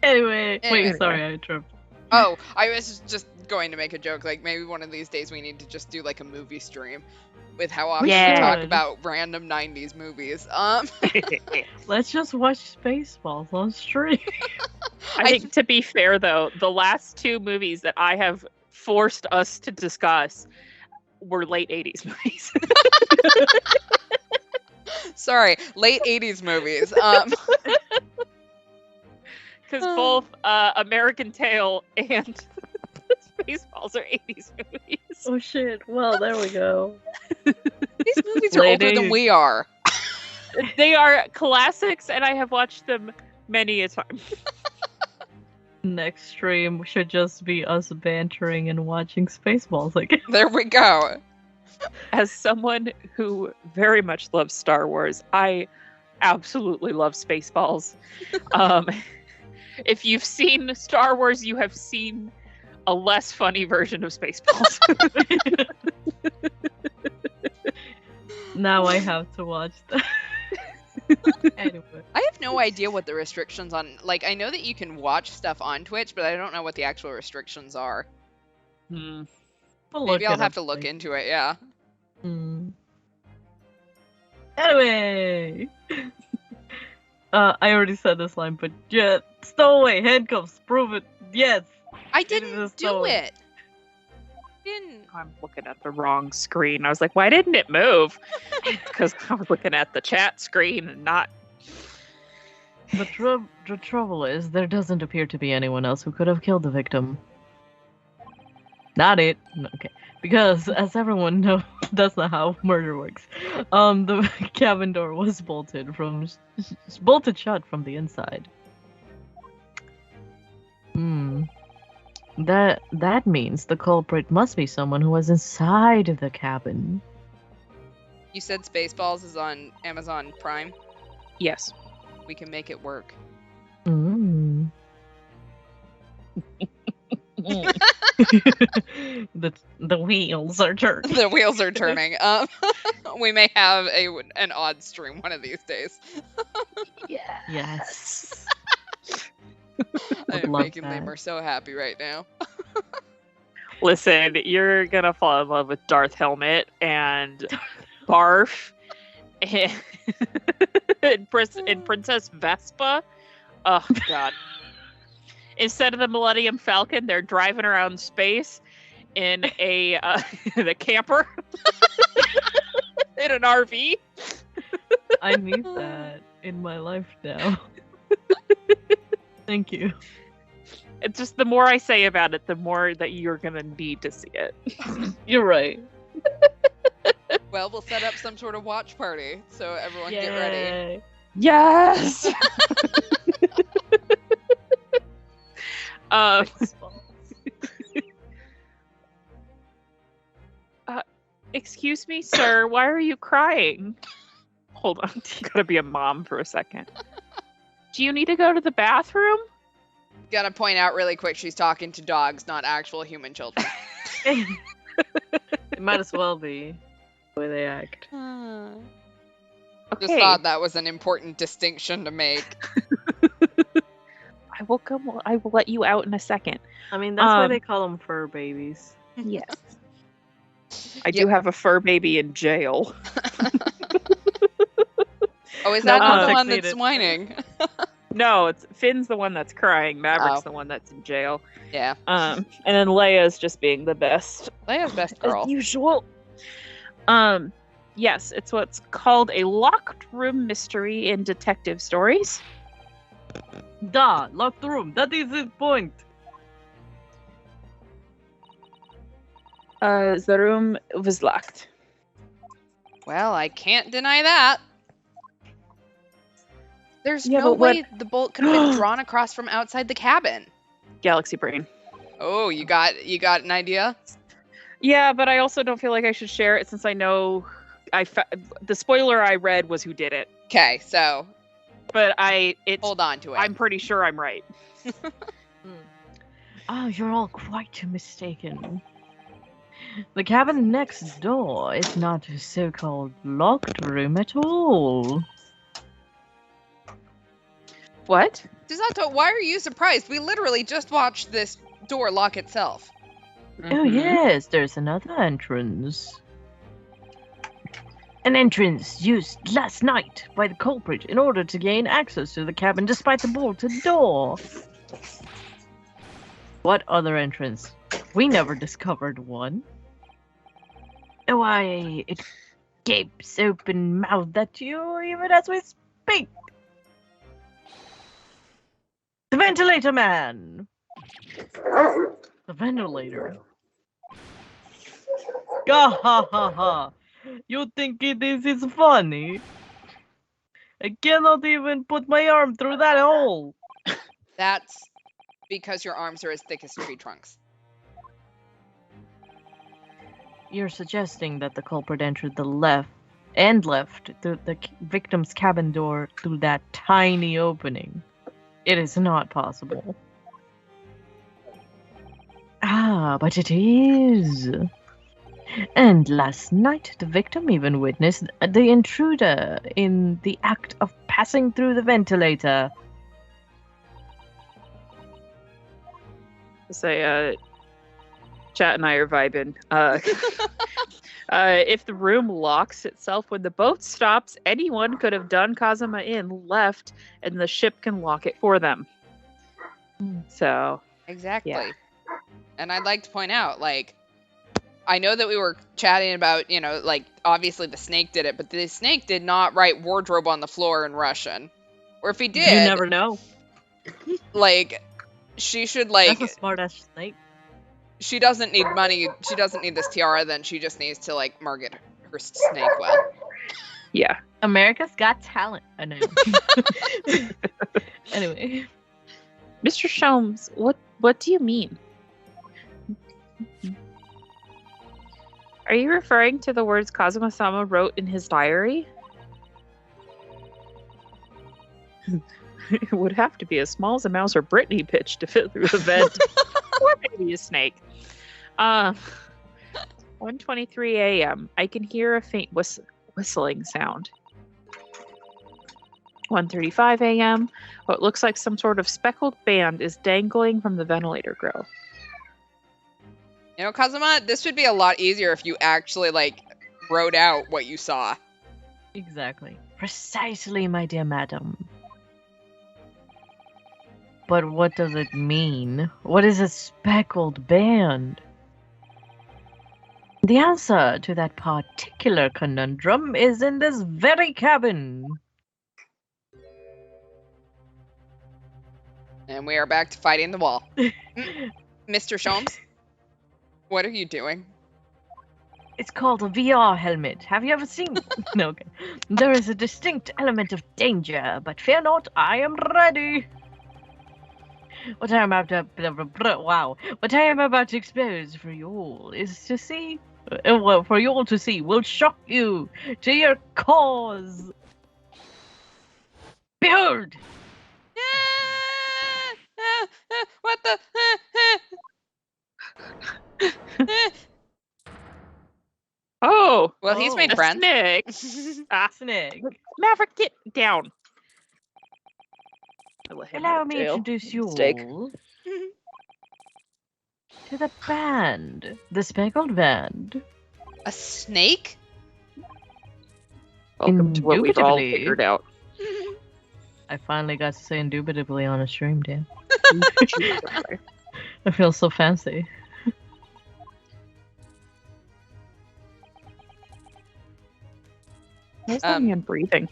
Anyway, wait, sorry, I interrupted. Oh, I was just going to make a joke. Like, maybe one of these days we need to just do like a movie stream with how often we talk about random 90s movies. Let's just watch Spaceballs on stream. I think, to be fair, though, the last two movies that I have forced us to discuss were late 80s movies. Sorry, late 80s movies. Because both American Tail and Spaceballs are 80s movies. Oh shit, well, there we go. These movies are older than we are. They are classics, and I have watched them many a time. Next stream should just be us bantering and watching Spaceballs again. There we go. As someone who very much loves Star Wars, I absolutely love Spaceballs. If you've seen Star Wars, you have seen a less funny version of Spaceballs. Now I have to watch that. Anyway. I have no idea what the restrictions on... Like, I know that you can watch stuff on Twitch, but I don't know what the actual restrictions are. Maybe I'll have to look into it, yeah. Anyway! I already said this line, but yeah, stowaway, handcuffs, prove it, yes! I didn't do it! Didn't. I'm looking at the wrong screen. I was like, why didn't it move? Because I was looking at the chat screen and not. The trouble is, there doesn't appear to be anyone else who could have killed the victim. Not it. No, okay. Because, as everyone knows, that's not how murder works. The cabin door was bolted shut from the inside. That means the culprit must be someone who was inside the cabin. You said Spaceballs is on Amazon Prime? Yes. We can make it work. The wheels are turning. The wheels are turning. We may have an odd stream one of these days. Yes. I'm love making that. Lamer so happy right now. Listen, you're gonna fall in love with Darth Helmet and Barf and, and Princess Vespa. Oh god. Instead of the Millennium Falcon, they're driving around space in a the camper in an RV. I need that in my life now. Thank you. It's just the more I say about it, the more that you're gonna need to see it. You're right. Well, we'll set up some sort of watch party, so everyone get ready. Yes. Excuse me, sir. Why are you crying? Hold on. Gotta be a mom for a second. Do you need to go to the bathroom? Gotta point out really quick, she's talking to dogs, not actual human children. It might as well be the way they act. Just thought that was an important distinction to make. I will let you out in a second. I mean, that's why they call them fur babies. Yes. I do have a fur baby in jail. Oh, is that not the one needed. that's whining? No, Finn's the one that's crying. Maverick's the one that's in jail. Yeah. And then Leia's just being the best. Leia's best girl. As usual. Yes, it's what's called a locked room mystery in detective stories. Locked room. That is his point. The room was locked. Well, I can't deny that. There's no way the bolt could have been drawn across from outside the cabin. Galaxy brain. Oh, you got an idea? Yeah, but I also don't feel like I should share it since I know the spoiler I read was who did it. Okay, so. But hold on to it. I'm pretty sure I'm right. Oh, you're all quite mistaken. The cabin next door is not a so-called locked room at all. What? Disato, why are you surprised? We literally just watched this door lock itself. Oh yes, there's another entrance. An entrance used last night by the culprit in order to gain access to the cabin despite the bolted door. What other entrance? We never discovered one. Why, it gapes open-mouthed at you even as we speak. The ventilator man! The ventilator. Ha ha ha ha! You think this is funny? I cannot even put my arm through that hole! That's because your arms are as thick as tree trunks. You're suggesting that the culprit entered left through the victim's cabin door through that tiny opening. It is not possible. Ah, but it is. And last night, the victim even witnessed the intruder in the act of passing through the ventilator. Say, Chat and I are vibing. If the room locks itself when the boat stops, anyone could have done Kazuma in, left, and the ship can lock it for them. So exactly. Yeah. And I'd like to point out, like, I know that we were chatting about, like, obviously the snake did it, but the snake did not write wardrobe on the floor in Russian. Or if he You did, never know. like, she should, That's a like, smart-ass snake. she doesn't need money, she doesn't need this tiara, then she just needs to, like, market her snake well. Yeah. America's Got Talent. I know. Anyway. Mr. Sholmes, what do you mean? Are you referring to the words Kazuma-sama wrote in his diary? It would have to be as small as a mouse or Britney pitch to fit through the vent. Or maybe a snake. 1:23 a.m. I can hear a faint whistling sound. 1:35 a.m. What looks like some sort of speckled band is dangling from the ventilator grill. Kazuma, this would be a lot easier if you actually, like, wrote out what you saw. Exactly. Precisely, my dear madam. But what does it mean? What is a speckled band? The answer to that particular conundrum is in this very cabin. And we are back to fighting the wall. Mr. Sholmes, what are you doing? It's called a VR helmet. Have you ever seen? No, okay. There is a distinct element of danger, but fear not, I am ready. What I am about to expose for you all is to see, for you all to see, will shock you to your cause. Behold! What the? Oh! Well, he's Oh, made a friends. snake! Snake. Maverick, get down! Allow me to introduce you Mistake. all to the band, the Speckled Band. A snake? Welcome to what we've all Indubitably. figured out. I finally got to say indubitably on a stream, Dan. I feel so fancy. Where's that man breathing?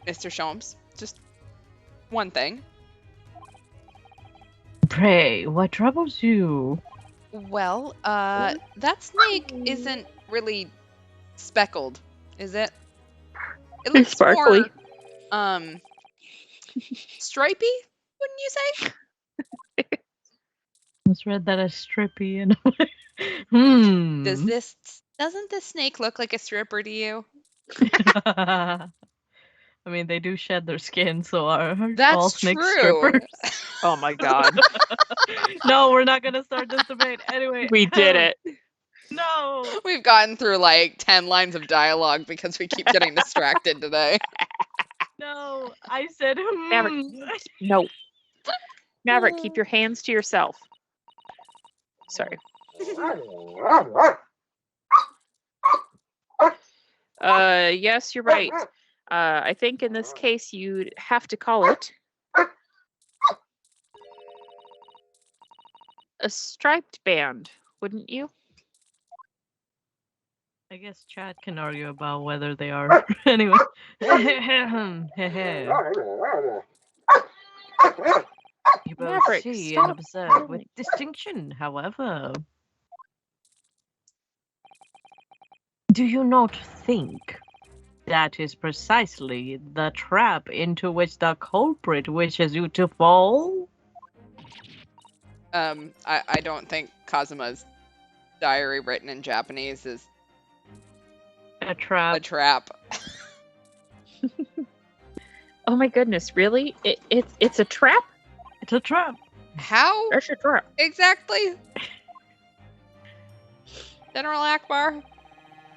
Mr. Sholmes, just one thing. Pray, what troubles you? Well, that snake isn't really speckled, is it? It looks Sparkly. more, stripy, wouldn't you say? Misread that as strippy and Doesn't this snake look like a stripper to you? I mean, they do shed their skin, so are all That's snakes true. strippers? Oh my god. No, we're not gonna start this debate. Anyway. We did it. No! We've gotten through like 10 lines of dialogue because we keep getting distracted today. No! I said Maverick. No. Maverick, keep your hands to yourself. Sorry. Yes, you're right. I think in this case you'd have to call it a striped band, wouldn't you? I guess Chad can argue about whether they are. Anyway. You both Maverick, see stop. and observe with distinction, however. Do you not think that is precisely the trap into which the culprit wishes you to fall? I don't think Kazuma's diary written in Japanese is A trap. a trap. Oh my goodness, really? It's a trap? It's a trap. How That's your trap. exactly? General Akbar?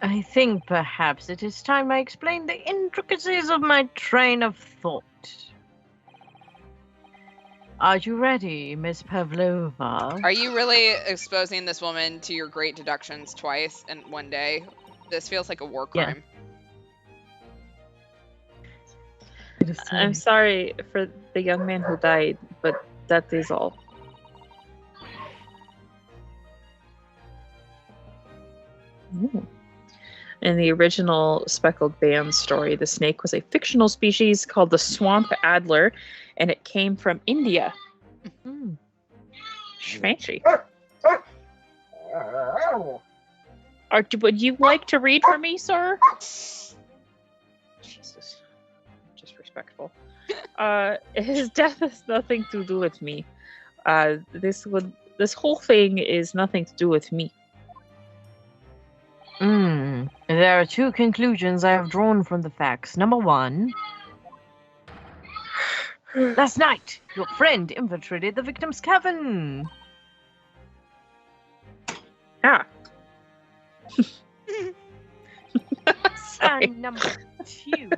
I think perhaps it is time I explain the intricacies of my train of thought. Are you ready, Miss Pavlova? Are you really exposing this woman to your great deductions twice in one day? This feels like a war Yeah. crime. I'm sorry for the young man who died, but that is all. Ooh. In the original Speckled Band story, the snake was a fictional species called the swamp adder, and it came from India. Mm. Fancy. Would you like to read for me, sir? Jesus. Disrespectful. His death has nothing to do with me. This whole thing is nothing to do with me. There are two conclusions I have drawn from the facts. Number one, last night, your friend infiltrated the victim's cabin. Ah. And number two,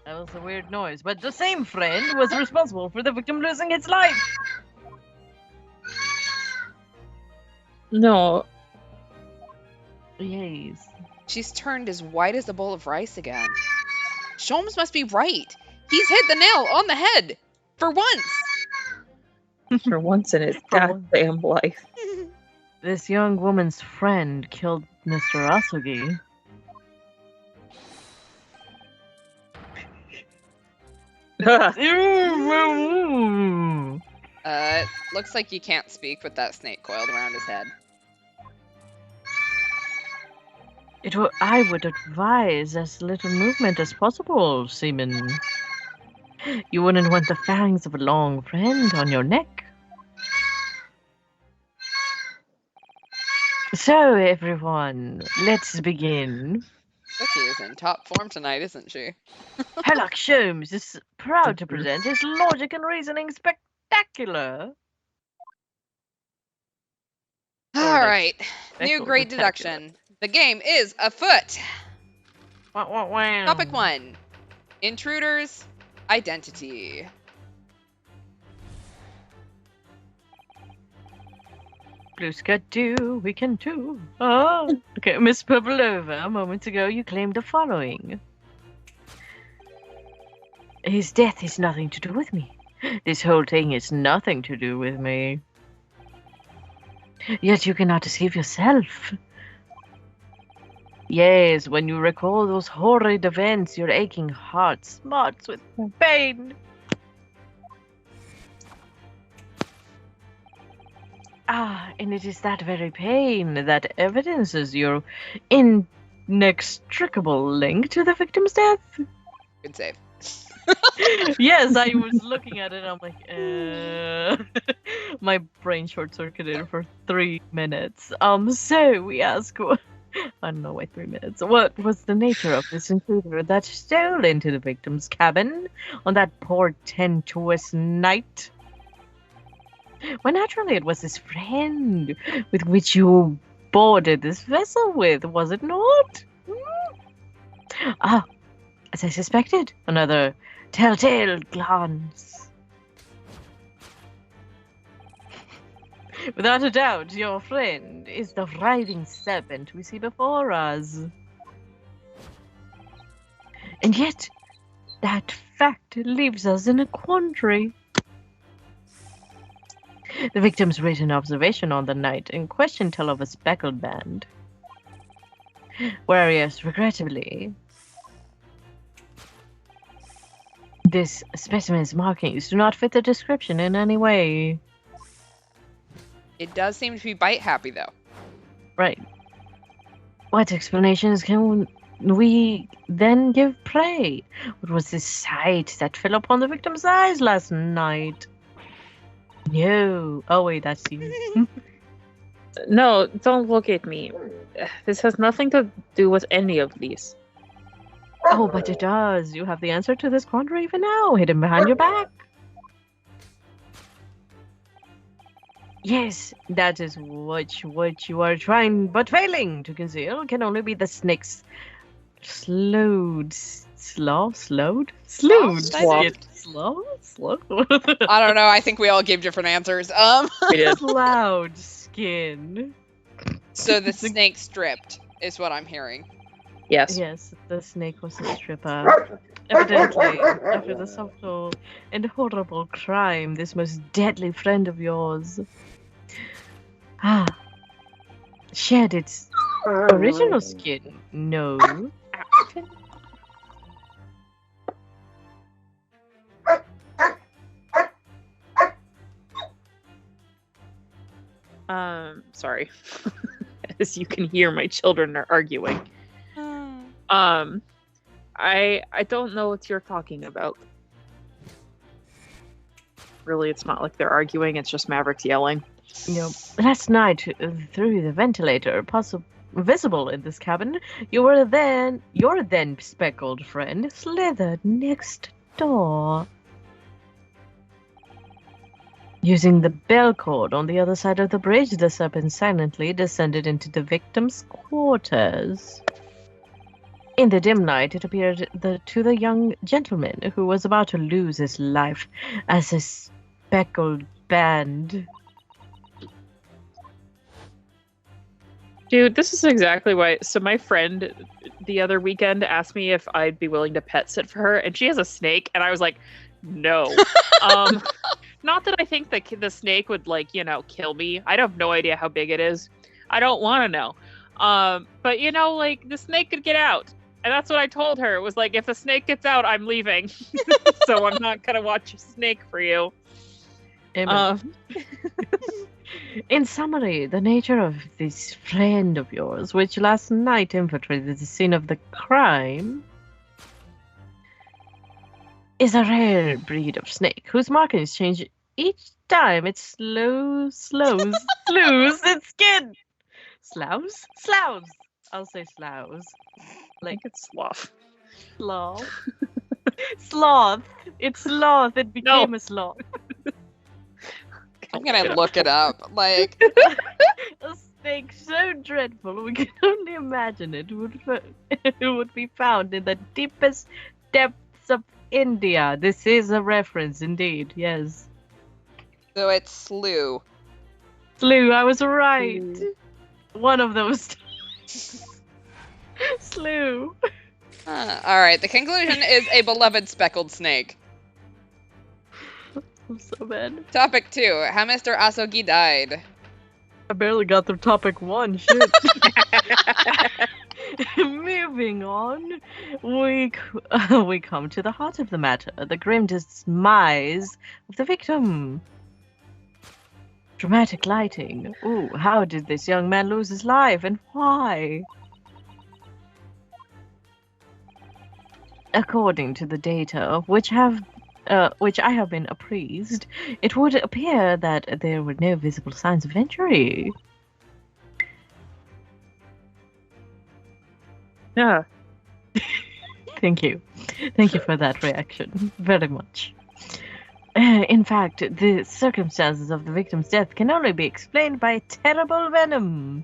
that was a weird noise, but the same friend was responsible for the victim losing its life. No. Yes. She's turned as white as a bowl of rice again. Sholmes must be right. He's hit the nail on the head. For once. For once in his goddamn life. This young woman's friend killed Mr. Asugi. It looks like you can't speak with that snake coiled around his head. I would advise as little movement as possible, Seaman. You wouldn't want the fangs of a long friend on your neck. So, everyone, let's begin. Cookie is in top form tonight, isn't she? Sherlock Holmes is proud to present his logic and reasoning spectacular. All right. New great deduction. The game is afoot. Wow. Topic 1. Intruders. Identity. Blue skirt do, we can do. Oh, okay. Miss Pavlova, moments ago you claimed the following. His death has nothing to do with me. This whole thing has nothing to do with me. Yet you cannot deceive yourself. Yes, when you recall those horrid events, your aching heart smarts with pain. And it is that very pain that evidences your inextricable link to the victim's death. Good save. Yes, I was looking at it. I'm like, my brain short-circuited for 3 minutes. So we ask, I don't know why 3 minutes. What was the nature of this intruder that stole into the victim's cabin on that portentous night? Well, naturally, it was his friend with which you boarded this vessel with, was it not? As I suspected, another telltale glance. Without a doubt, your friend is the writhing serpent we see before us. And yet, that fact leaves us in a quandary. The victim's written observation on the night in question tell of a speckled band. Whereas, regrettably, this specimen's markings do not fit the description in any way. It does seem to be bite happy, though. Right. What explanations can we then give prey? What was this sight that fell upon the victim's eyes last night? No. Oh, wait, that's you. No, don't look at me. This has nothing to do with any of these. Oh, but it does. You have the answer to this quandary even now, hidden behind your back. Yes, that is what you are trying but failing to conceal can only be the snake's slowed. I don't know. I think we all gave different answers. We did. Cloud skin. So the snake stripped is what I'm hearing. Yes. Yes, the snake was a stripper. Evidently, after the subtle and horrible crime, this most deadly friend of yours. shed its original skin. No. Sorry. As you can hear, my children are arguing. I don't know what you're talking about. Really, it's not like they're arguing, it's just Mavericks yelling. Last night, through the ventilator, visible in this cabin, your then speckled friend slithered next door. Using the bell cord on the other side of the bridge, the serpent silently descended into the victim's quarters. In the dim light, it appeared to the young gentleman who was about to lose his life as a speckled band. Dude, this is exactly why. So my friend the other weekend asked me if I'd be willing to pet sit for her, and she has a snake, and I was like, no. Not that I think the snake would, like, kill me. I have no idea how big it is. I don't want to know. But, like, the snake could get out. And that's what I told her. It was like, if the snake gets out, I'm leaving. So I'm not going to watch a snake for you. In summary, the nature of this friend of yours, which last night infiltrated the scene of the crime, is a rare breed of snake whose markings change each time it slews its skin. Sloughs? I'll say sloughs. Like it's sloth. Sloth. Sloth. It's sloth. It became a sloth. I'm gonna look it up. Like a snake so dreadful we can only imagine it would be found in the deepest depths of India. This is a reference indeed, yes. So it's slew. Slew, I was right. One of those. Slew. Alright, the conclusion is a beloved speckled snake. I'm so bad. Topic 2. How Mr. Asogi died. I barely got through topic 1, shit. Moving on, we come to the heart of the matter, the grim demise of the victim. Dramatic lighting. Ooh, how did this young man lose his life, and why? According to the data of which I have been appraised, it would appear that there were no visible signs of injury. Yeah. Thank you for that reaction, very much. In fact, the circumstances of the victim's death can only be explained by terrible venom.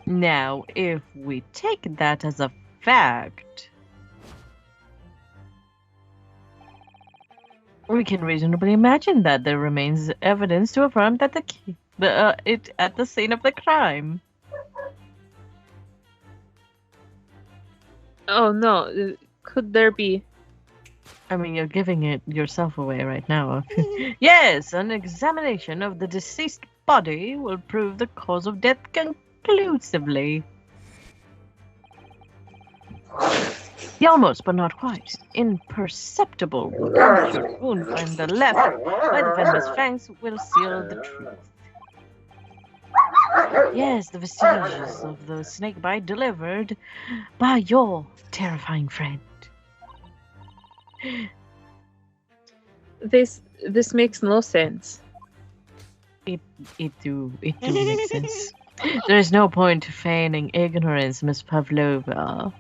Now, if we take that as a fact, we can reasonably imagine that there remains evidence to affirm that it at the scene of the crime. Oh no, could there be? I mean, you're giving it yourself away right now. Yes, an examination of the deceased body will prove the cause of death conclusively. The almost, but not quite, imperceptible puncture wound on the left by the venomous fangs will seal the truth. Yes, the vestiges of the snake bite delivered by your terrifying friend. This makes no sense. It do make sense. There is no point feigning ignorance, Miss Pavlova.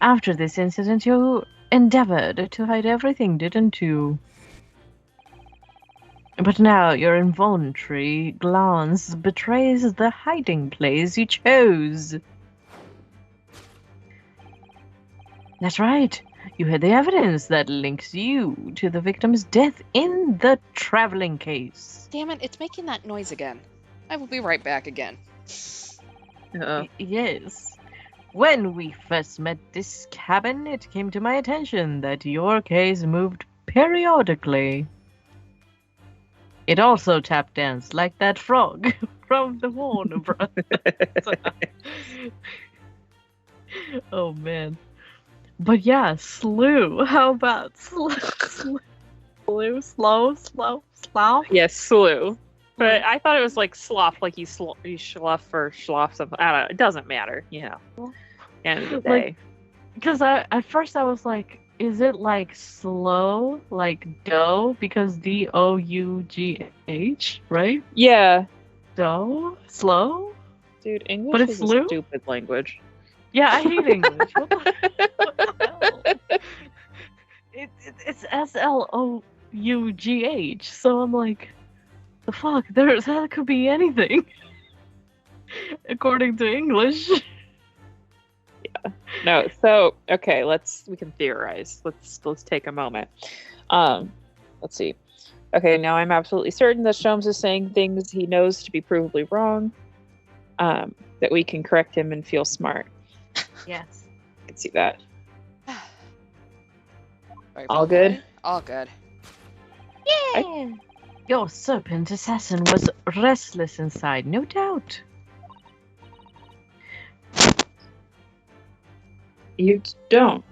After this incident, you endeavored to hide everything, didn't you? But now your involuntary glance betrays the hiding place you chose. That's right. You had the evidence that links you to the victim's death in the traveling case. Damn it, it's making that noise again. I will be right back again. Yes. When we first met this cabin, it came to my attention that your case moved periodically. It also tap danced like that frog from the Warner Brothers. Oh man. But yeah, slew. How about slew? Slow? Yes, slew. But I thought it was like slough, like you schluff or schloff something. I don't know. It doesn't matter, End of the day. Because at first I was like, is it like slow, like dough? Because Dough, right? Yeah. Dough? Slow? Dude, English But it's is a slew? stupid language. Yeah, I hate English. What the hell? It's Sloughh. So I'm like, the fuck? That could be anything. According to English. No, so okay, we can theorize. Let's take a moment. Let's see. Okay, now I'm absolutely certain that Sholmes is saying things he knows to be provably wrong. That we can correct him and feel smart. Yes. I can see that. Sorry, All good? All good. Yeah. Your serpent assassin was restless inside, no doubt. You don't.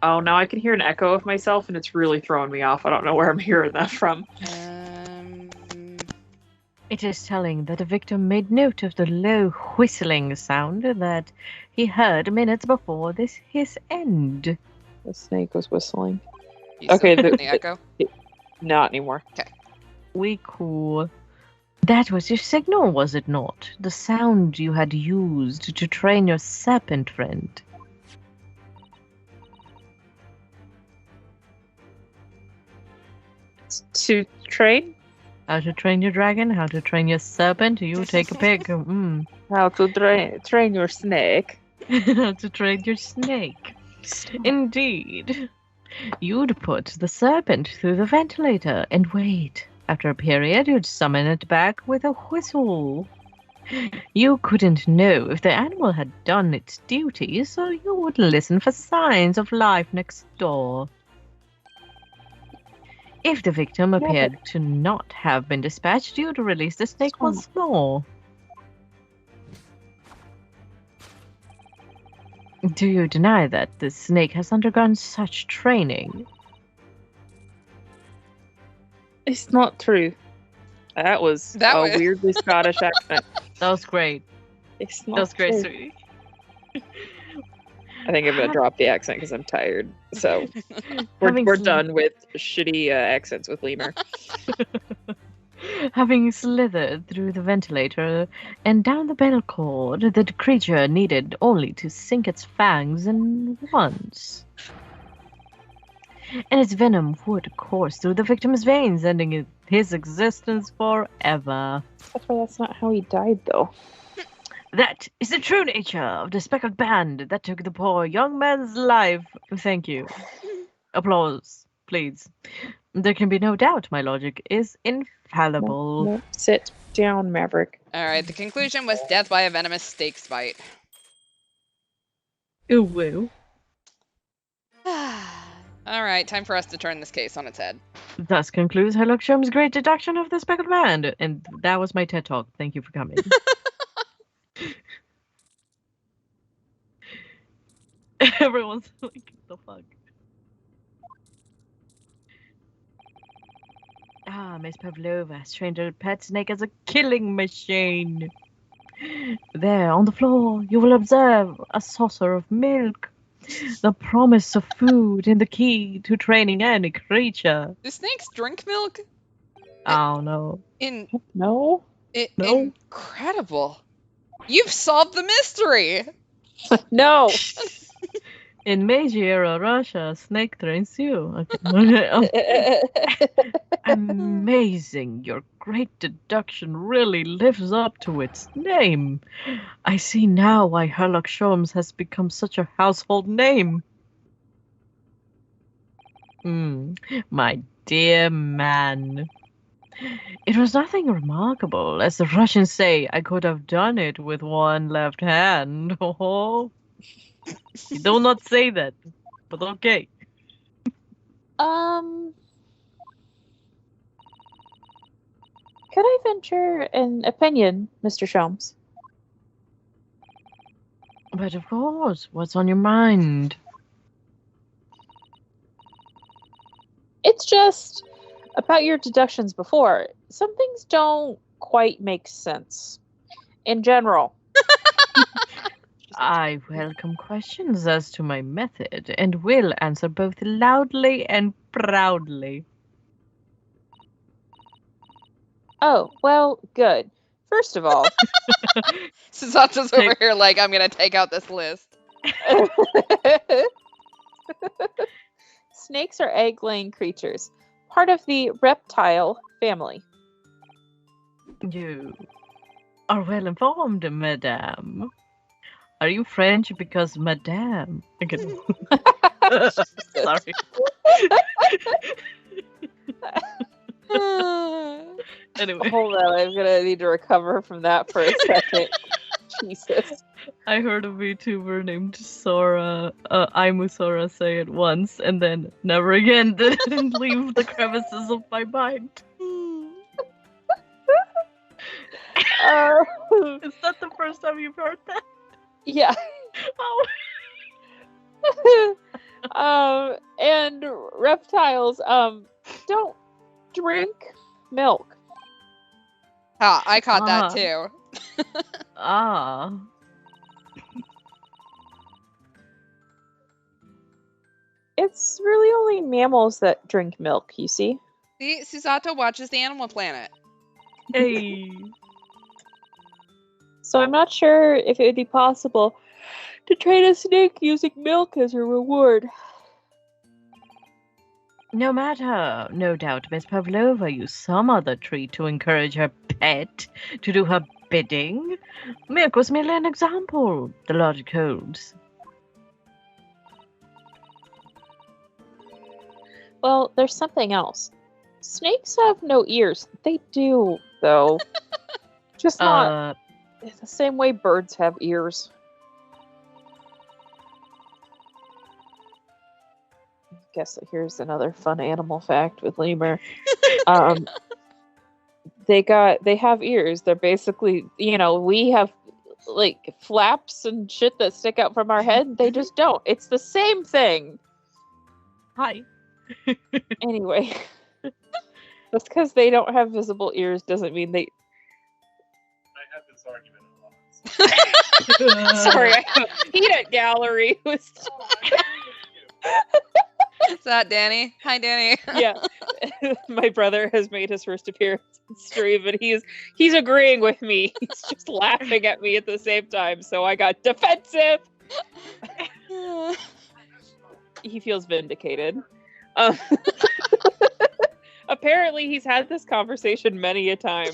Oh, now I can hear an echo of myself, and it's really throwing me off. I don't know where I'm hearing that from. It is telling that the victim made note of the low whistling sound that he heard minutes before his end. The snake was whistling. You Okay, still the echo? Not anymore. Okay. We cool. That was your signal, was it not? The sound you had used to train your serpent friend. To train? How to train your dragon? How to train your serpent? You take a pick. How to train your snake? How to train your snake. Indeed. You'd put the serpent through the ventilator and wait. After a period, you'd summon it back with a whistle. You couldn't know if the animal had done its duty, so you would listen for signs of life next door. If the victim appeared to not have been dispatched, you'd release the snake once more. Do you deny that the snake has undergone such training? It's not true. That was a weirdly Scottish accent. That was great. It's not That was great, true. sweetie. I think I'm gonna drop the accent because I'm tired. So we're done with shitty accents with Lemur. Having slithered through the ventilator and down the bell cord, the creature needed only to sink its fangs in once. And its venom would course through the victim's veins, ending his existence forever. That's not how he died, though. That is the true nature of the Speckled band that took the poor young man's life. Thank you. Applause, please. There can be no doubt my logic is infallible. No. Sit down, Maverick. Alright, the conclusion was death by a venomous snake bite. Ooh, woo. Alright, time for us to turn this case on its head. Thus concludes Sherlock Holmes' great deduction of the Speckled band. And that was my TED Talk. Thank you for coming. Everyone's like, the fuck? Miss Pavlova has trained her pet snake as a killing machine. There, on the floor, you will observe a saucer of milk. The promise of food and the key to training any creature. Do snakes drink milk? Oh, no. No? No. Incredible. You've solved the mystery! No! In Meiji era Russia, snake trains you. Okay. Amazing. Your great deduction really lives up to its name. I see now why Sherlock Holmes has become such a household name. My dear man. It was nothing remarkable. As the Russians say, I could have done it with one left hand. Oh. You do not say that, but okay. share an opinion, Mr. Sholmes. But of course, what's on your mind? It's just about your deductions before. Some things don't quite make sense. In general. I welcome questions as to my method and will answer both loudly and proudly. Oh, well, good. First of all, Susato's over here like, I'm gonna take out this list. snakes are egg-laying creatures, part of the reptile family. You are well informed, madame. Are you French because madame? Sorry. Anyway. Hold on, I'm gonna need to recover from that for a second. Jesus. I heard a VTuber named Sora, Aimu Sora say it once, and then never again didn't leave the crevices of my mind. Is that the first time you've heard that? Yeah. Oh. And reptiles, don't drink milk. Ah, I caught that too. It's really only mammals that drink milk, you see. See, Susato watches the Animal Planet. Hey. So I'm not sure if it would be possible to train a snake using milk as a reward. No matter. No doubt Miss Pavlova used some other treat to encourage her pet to do her bidding. Milk was merely an example, the logic holds. Well, there's something else. Snakes have no ears. They do, though. Just not the same way birds have ears. Guess here's another fun animal fact with lemur. They have ears. They're basically, we have like flaps and shit that stick out from our head. They just don't. It's the same thing. Hi. Anyway, just because they don't have visible ears doesn't mean they. I had this argument a lot. Sorry, I have a peanut gallery. Is that Danny? Hi, Danny. Yeah, my brother has made his first appearance in stream, and he's agreeing with me. He's just laughing at me at the same time, so I got defensive. He feels vindicated. Apparently, he's had this conversation many a time.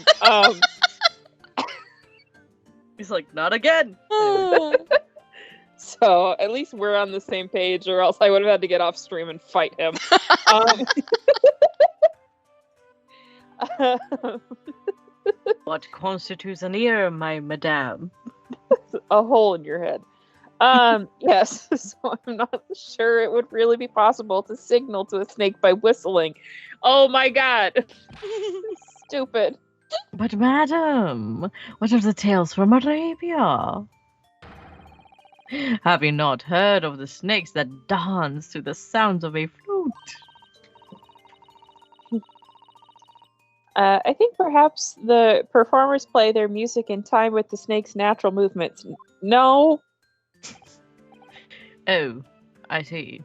He's like, not again. So at least we're on the same page, or else I would have had to get off stream and fight him. What constitutes an ear, my madame? A hole in your head. Yes, so I'm not sure it would really be possible to signal to a snake by whistling. Oh my god. Stupid. But madam, what of the tales from Arabia? Have you not heard of the snakes that dance to the sounds of a flute? I think perhaps the performers play their music in time with the snake's natural movements. No. Oh, I see.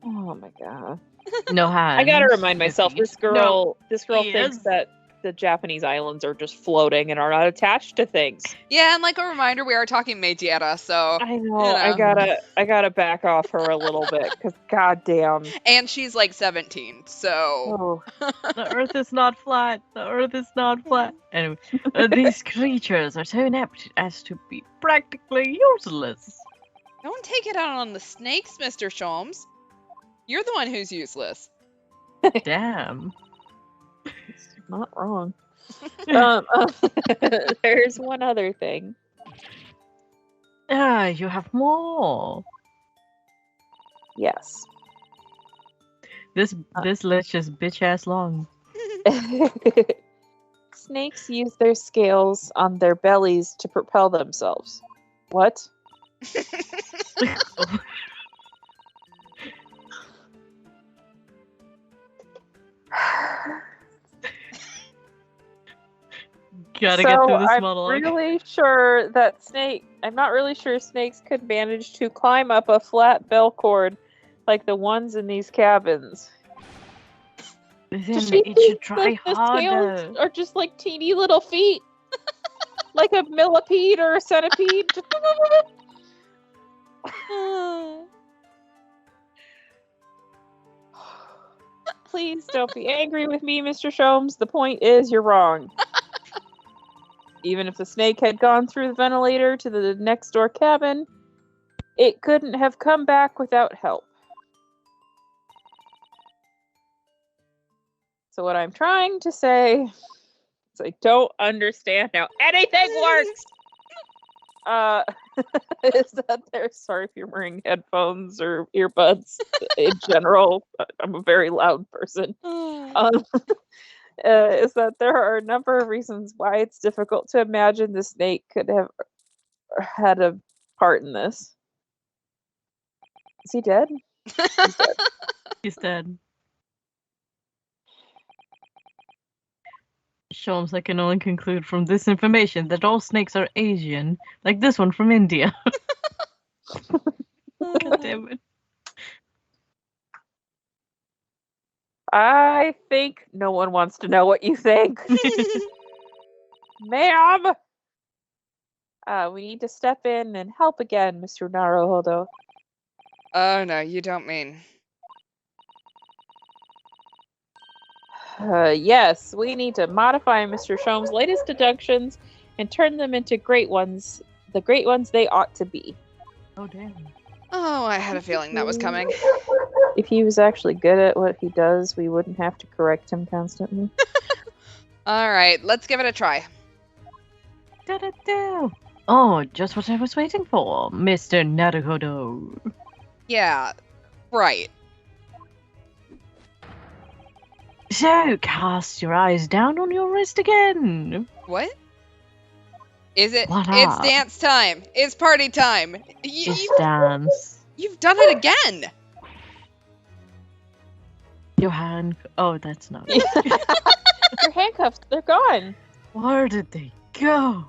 Oh my god. No hands. I gotta remind myself, this girl thinks Yes. that the Japanese islands are just floating and are not attached to things. Yeah, and like a reminder, we are talking Meiji era, so I know. I gotta back off her a little bit, because goddamn. and she's like 17, so Oh. The earth is not flat. The earth is not flat. Anyway, these creatures are so inept as to be practically useless. don't take it out on the snakes, Mr. Sholmes. You're the one who's useless. Damn. Not wrong. There's one other thing. You have more. Yes. This list is bitch ass long. snakes use their scales on their bellies to propel themselves? What? Gotta get through this I'm monologue. I'm not really sure snakes could manage to climb up a flat bell cord like the ones in these cabins. Then Does she it should think try that the harder. scales are just like teeny little feet? Like a millipede or a centipede? Please don't be angry with me, Mr. Sholmes. The point is, you're wrong. Even if the snake had gone through the ventilator to the next door cabin, it couldn't have come back without help. So what I'm trying to say is I don't understand how anything works. Is that there? Sorry if you're wearing headphones or earbuds in general. I'm a very loud person. Is that there are a number of reasons why it's difficult to imagine the snake could have had a part in this. Is he dead? He's dead. He's dead. Sholmes, I can only conclude from this information that all snakes are Asian, like this one from India. God damn it. I think no one wants to know what you think. Ma'am! We need to step in and help again, Mr. Naruhodo. Oh, no, you don't mean. Yes, we need to modify Mr. Sholmes' latest deductions and turn them into great ones, the great ones they ought to be. Oh, damn. Oh, I had a feeling that was coming. If he was actually good at what he does, we wouldn't have to correct him constantly. All right, let's give it a try. Da-da-da. Oh, just what I was waiting for, Mr. Naruhodo. Yeah, right. So, cast your eyes down on your wrist again. What? Is it? What It's up? dance time. It's party time. Just dance. You've done it again. Your hand. Oh, that's not. Your handcuffs, they're gone. Where did they go?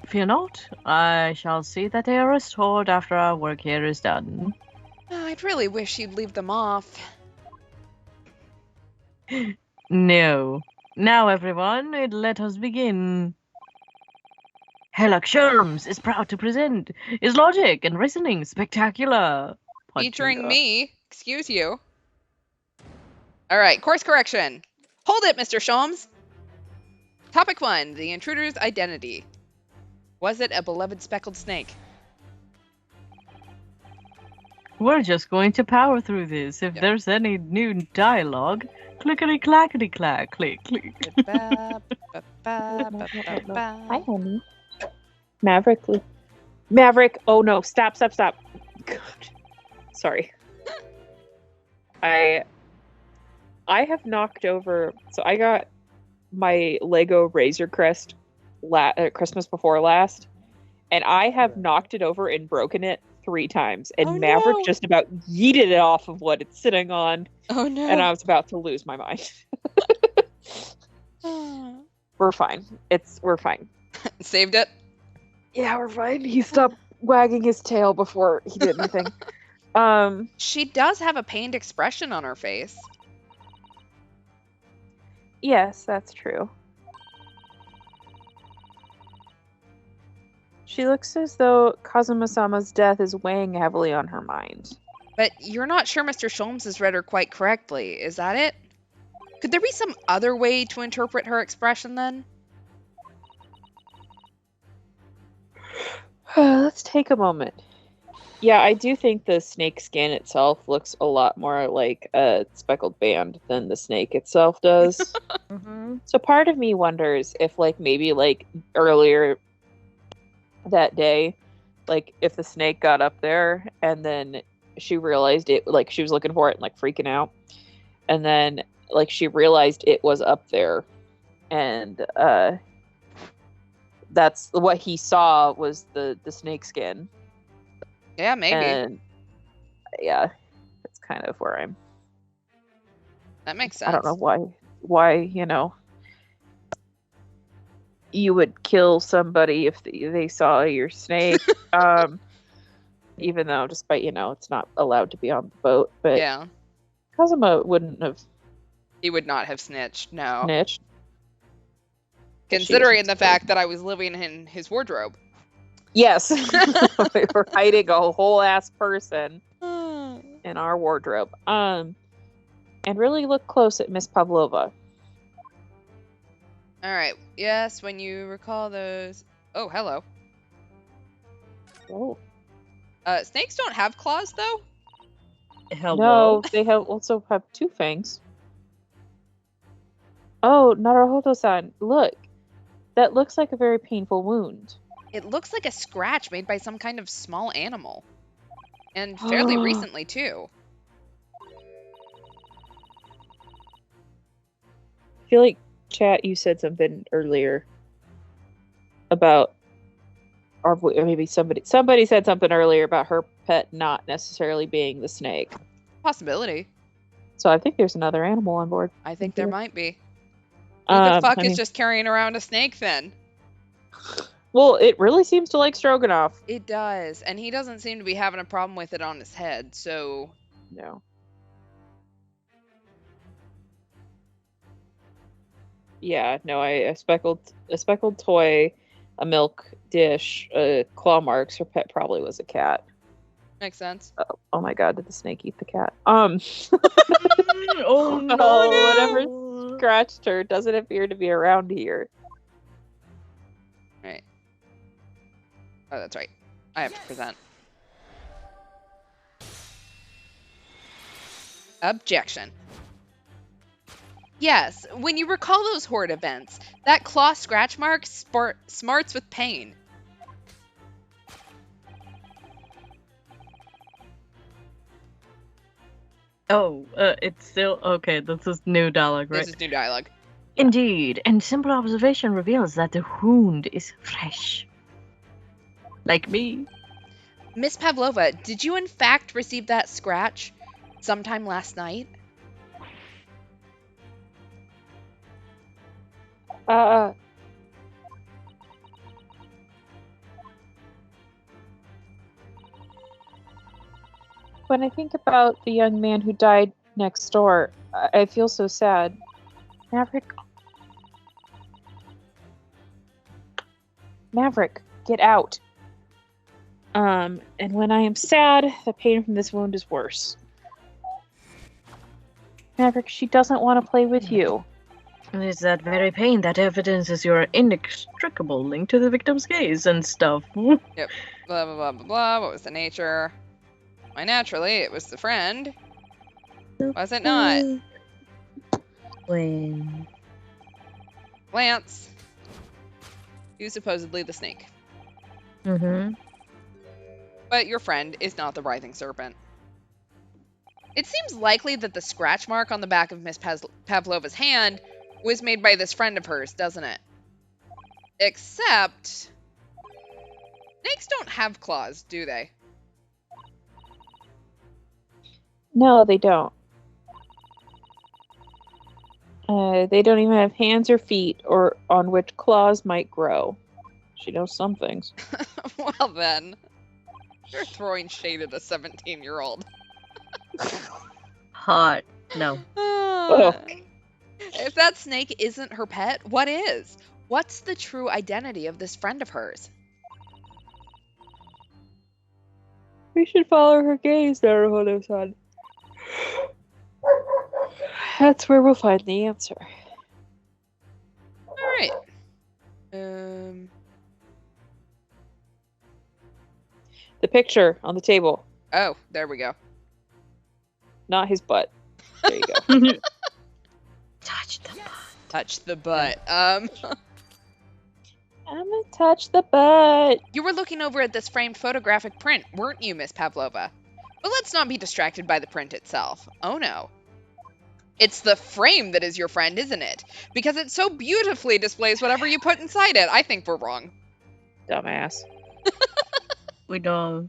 Fear not. I shall see that they are restored after our work here is done. Oh, I'd really wish you'd leave them off. No. Now, everyone, let us begin. Herlock Sholmes is proud to present his logic and reasoning spectacular. Featuring me. Excuse you. All right, course correction. Hold it, Mr. Sholmes. Topic 1, the intruder's identity. Was it a beloved speckled snake? We're just going to power through this. If there's any new dialogue, clickety-clackety-clack, click, click. Hi, honey. Maverick. Oh no! Stop! God. Sorry. I have knocked over. So I got my Lego Razor Crest Christmas before last, and I have knocked it over and broken it 3 times. And Maverick just about yeeted it off of what it's sitting on. Oh no! And I was about to lose my mind. We're fine. We're fine. Saved it? Yeah, we're fine. He stopped wagging his tail before he did anything. She does have a pained expression on her face. Yes, that's true. She looks as though Kazuma-sama's death is weighing heavily on her mind. But you're not sure Mr. Sholmes has read her quite correctly, is that it? Could there be some other way to interpret her expression then? Let's take a moment. Yeah, I do think the snake skin itself looks a lot more like a speckled band than the snake itself does. Mm-hmm. So part of me wonders if, like, maybe, like, earlier that day, like, if the snake got up there and then she realized it, like, she was looking for it and, like, freaking out. And then like she realized it was up there, and that's what he saw was the snake skin. Yeah, maybe. And yeah, that's kind of where I'm. That makes sense. I don't know why you would kill somebody if they saw your snake. Even though, despite it's not allowed to be on the boat, but Yeah. Kazuma wouldn't have He would not have snitched, no. snitched. Considering the fact that I was living in his wardrobe. Yes. We were hiding a whole ass person in our wardrobe. And really look close at Miss Pavlova. Alright, yes, when you recall those... Oh, hello. Oh. Snakes don't have claws, though? Hello. No, they also have two fangs. Oh, Naruhodo-san, look. That looks like a very painful wound. It looks like a scratch made by some kind of small animal. And fairly recently, too. I feel like, chat, you said something earlier about, or maybe somebody said something earlier about her pet not necessarily being the snake. Possibility. So I think there's another animal on board. I think there might be. Who the fuck is just carrying around a snake, then? Well, it really seems to like Stroganoff. It does, and he doesn't seem to be having a problem with it on his head, so... No. Yeah, no, a speckled toy, a milk dish, claw marks. Her pet probably was a cat. Makes sense. Oh my god, did the snake eat the cat? Oh no! Whatever scratched her doesn't appear to be around here. Right. Oh, that's right. I have to present. Objection. Yes, when you recall those horde events, that claw scratch mark smarts with pain. Oh, it's still okay. This is new dialogue, right? This is new dialogue. Indeed, and simple observation reveals that the wound is fresh. Like me. Miss Pavlova, did you in fact receive that scratch sometime last night? When I think about the young man who died next door, I feel so sad. Maverick, get out. And when I am sad, the pain from this wound is worse. Maverick, she doesn't want to play with you. And it's that very pain that evidences your inextricable link to the victim's gaze and stuff. Yep. Blah, blah, blah, blah, blah. What was the nature? Why, naturally, it was the friend. Was it not? When... Lance. Who's supposedly the snake. Mm-hmm. But your friend is not the writhing serpent. It seems likely that the scratch mark on the back of Miss Pavlova's hand was made by this friend of hers, doesn't it? Except... snakes don't have claws, do they? No, they don't. They don't even have hands or feet or on which claws might grow. She knows some things. Well then. You're throwing shade at a 17-year-old. Hot. No. If that snake isn't her pet, what is? What's the true identity of this friend of hers? We should follow her gaze, Naruhodo-san. That's where we'll find the answer. Alright. The picture on the table. Oh, there we go. Not his butt. There you go. Touch the butt. Touch the butt. I'm gonna touch the butt. You were looking over at this framed photographic print, weren't you, Miss Pavlova? But let's not be distracted by the print itself. Oh no. It's the frame that is your friend, isn't it? Because it so beautifully displays whatever you put inside it. I think we're wrong. Dumbass. We know.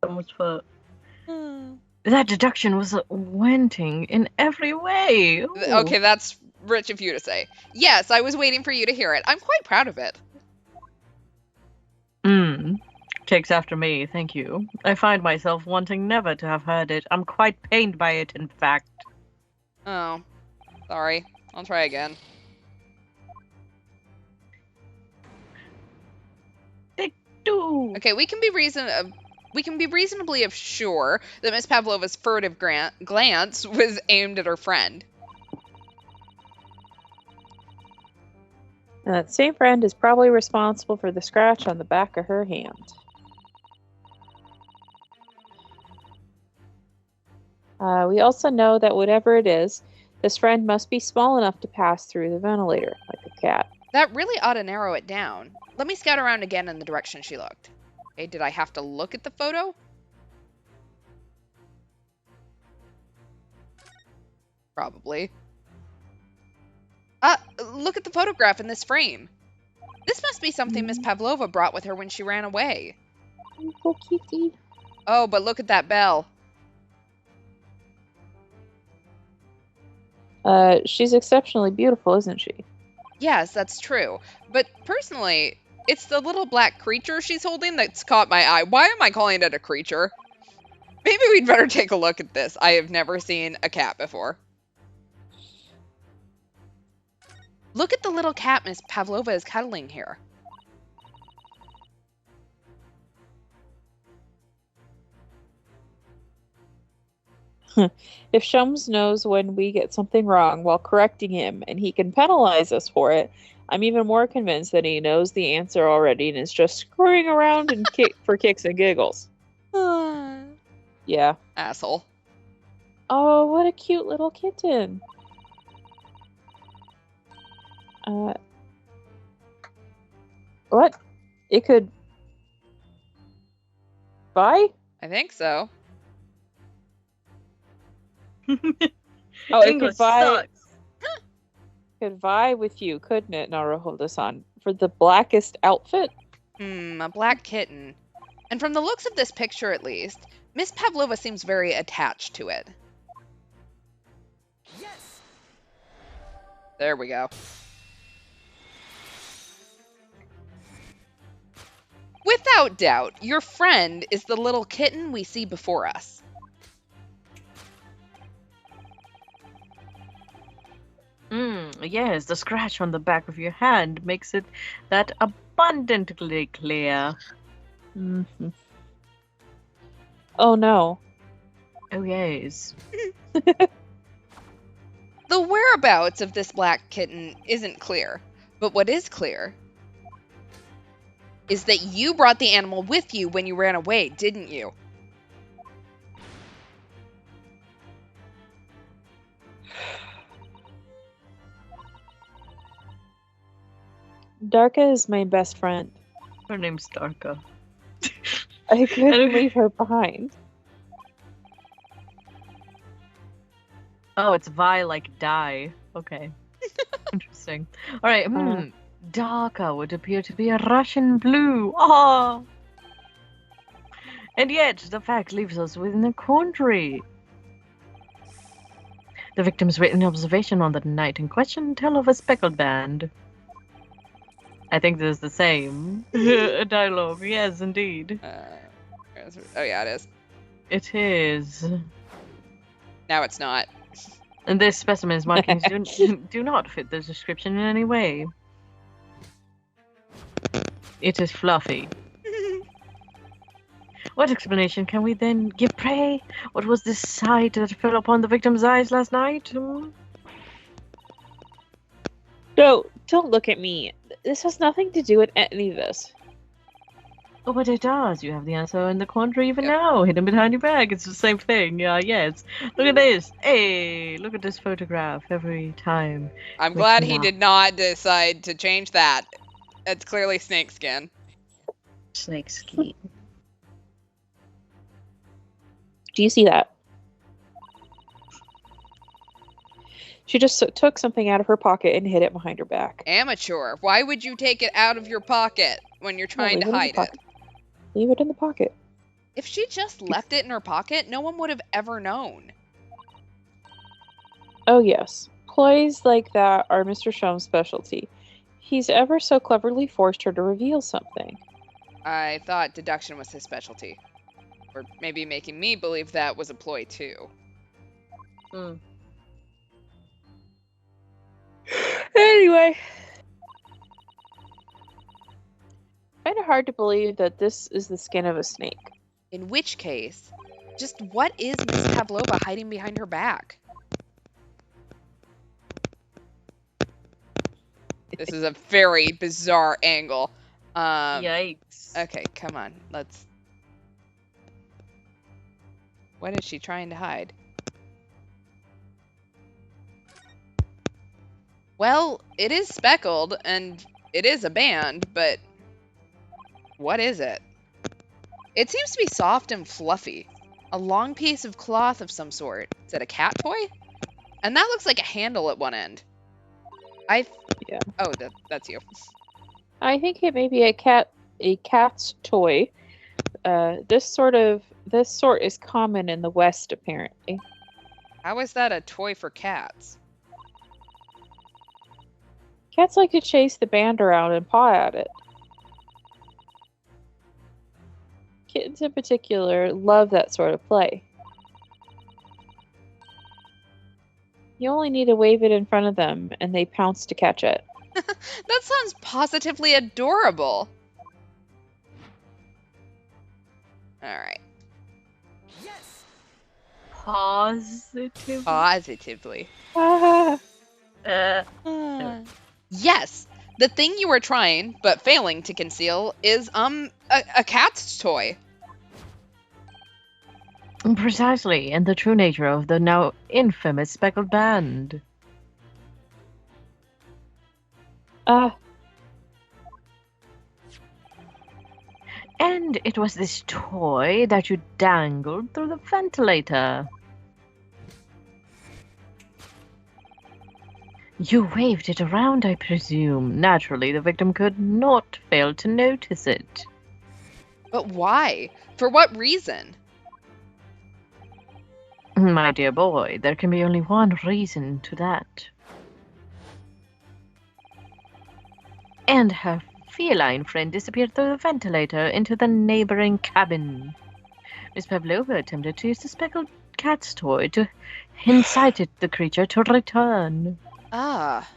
So much fun. That deduction was wanting in every way. Ooh. Okay, that's rich of you to say. Yes, I was waiting for you to hear it. I'm quite proud of it. Takes after me, thank you. I find myself wanting never to have heard it. I'm quite pained by it, in fact. Oh, sorry. I'll try again. Okay, we can be reasonably sure that Miss Pavlova's furtive glance was aimed at her friend. And that same friend is probably responsible for the scratch on the back of her hand. We also know that whatever it is, this friend must be small enough to pass through the ventilator, like a cat. That really ought to narrow it down. Let me scout around again in the direction she looked. Okay, did I have to look at the photo? Probably. Look at the photograph in this frame. This must be something Miss Pavlova brought with her when she ran away. Oh, kitty. Oh, but look at that bell. She's exceptionally beautiful, isn't she? Yes, that's true. But personally, it's the little black creature she's holding that's caught my eye. Why am I calling it a creature? Maybe we'd better take a look at this. I have never seen a cat before. Look at the little cat Miss Pavlova is cuddling here. If Shums knows when we get something wrong while correcting him and he can penalize us for it, I'm even more convinced that he knows the answer already and is just screwing around and for kicks and giggles. Yeah. Asshole. Oh, what a cute little kitten. What? It could... Bye? I think so. Oh, it English could vie. sucks. Could vie with you, couldn't it, Naruhodo-san? For the blackest outfit? A black kitten. And from the looks of this picture, at least, Miss Pavlova seems very attached to it. Yes. There we go. Without doubt, your friend is the little kitten we see before us. Yes, the scratch on the back of your hand makes it that abundantly clear. Mm-hmm. Oh no. Oh yes. The whereabouts of this black kitten isn't clear, but what is clear is that you brought the animal with you when you ran away, didn't you? Darka is my best friend. Her name's Darka. I couldn't leave her behind. Oh, it's Vi like die. Okay. Interesting. Alright, Darka would appear to be a Russian blue. Oh! And yet, the fact leaves us within a quandary. The victim's written observation on the night in question tell of a speckled band. I think this is the same dialogue. Yes, indeed. Oh yeah, it is. It is. Now it's not. And this specimen's markings do not fit the description in any way. It is fluffy. What explanation can we then give, pray? What was this sight that fell upon the victim's eyes last night? No, don't look at me. This has nothing to do with any of this. Oh, but it does. You have the answer in the quandary even now, hidden behind your bag. It's the same thing. Yes. Look at this. Hey, look at this photograph every time. I'm glad he did not decide to change that. It's clearly snakeskin. Snakeskin. Do you see that? She just took something out of her pocket and hid it behind her back. Amateur. Why would you take it out of your pocket when you're trying to hide it? Leave it in the pocket. If she just left it in her pocket, no one would have ever known. Oh yes. Ploys like that are Mr. Shum's specialty. He's ever so cleverly forced her to reveal something. I thought deduction was his specialty. Or maybe making me believe that was a ploy too. Anyway. Kind of hard to believe that this is the skin of a snake. In which case, just what is Miss Pavlova hiding behind her back? This is a very bizarre angle. Yikes. Okay, come on. Let's... What is she trying to hide? Well, it is Speckled, and it is a band, but... What is it? It seems to be soft and fluffy. A long piece of cloth of some sort. Is it a cat toy? And that looks like a handle at one end. Yeah. Oh, that's you. I think it may be a cat's toy. This sort is common in the West, apparently. How is that a toy for cats? Cats like to chase the band around and paw at it. Kittens in particular love that sort of play. You only need to wave it in front of them, and they pounce to catch it. That sounds positively adorable. Alright. Positively. Ah. Yes! The thing you are trying, but failing to conceal, is, a cat's toy. Precisely, and the true nature of the now infamous Speckled Band. And it was this toy that you dangled through the ventilator. You waved it around, I presume. Naturally, the victim could not fail to notice it. But why? For what reason? My dear boy, there can be only one reason to that. And her feline friend disappeared through the ventilator into the neighboring cabin. Miss Pavlova attempted to use the speckled cat's toy to incite the creature to return. Ah.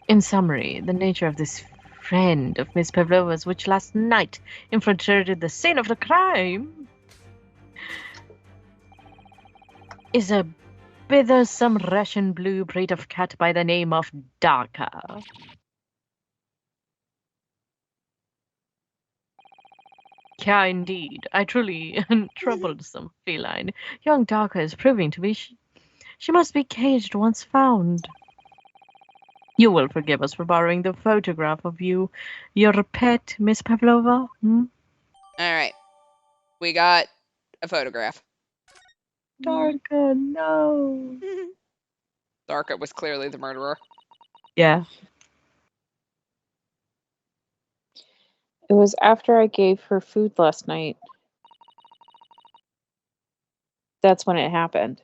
In summary, the nature of this friend of Miss Pavlova's, which last night infiltrated the scene of the crime, is a bithersome Russian blue breed of cat by the name of Darka. Yeah, indeed. A truly troublesome feline. Young Darka is proving to be... She must be caged once found. You will forgive us for borrowing the photograph of you, your pet, Miss Pavlova? Alright. We got a photograph. Darka, no. Darka was clearly the murderer. Yeah. It was after I gave her food last night. That's when it happened.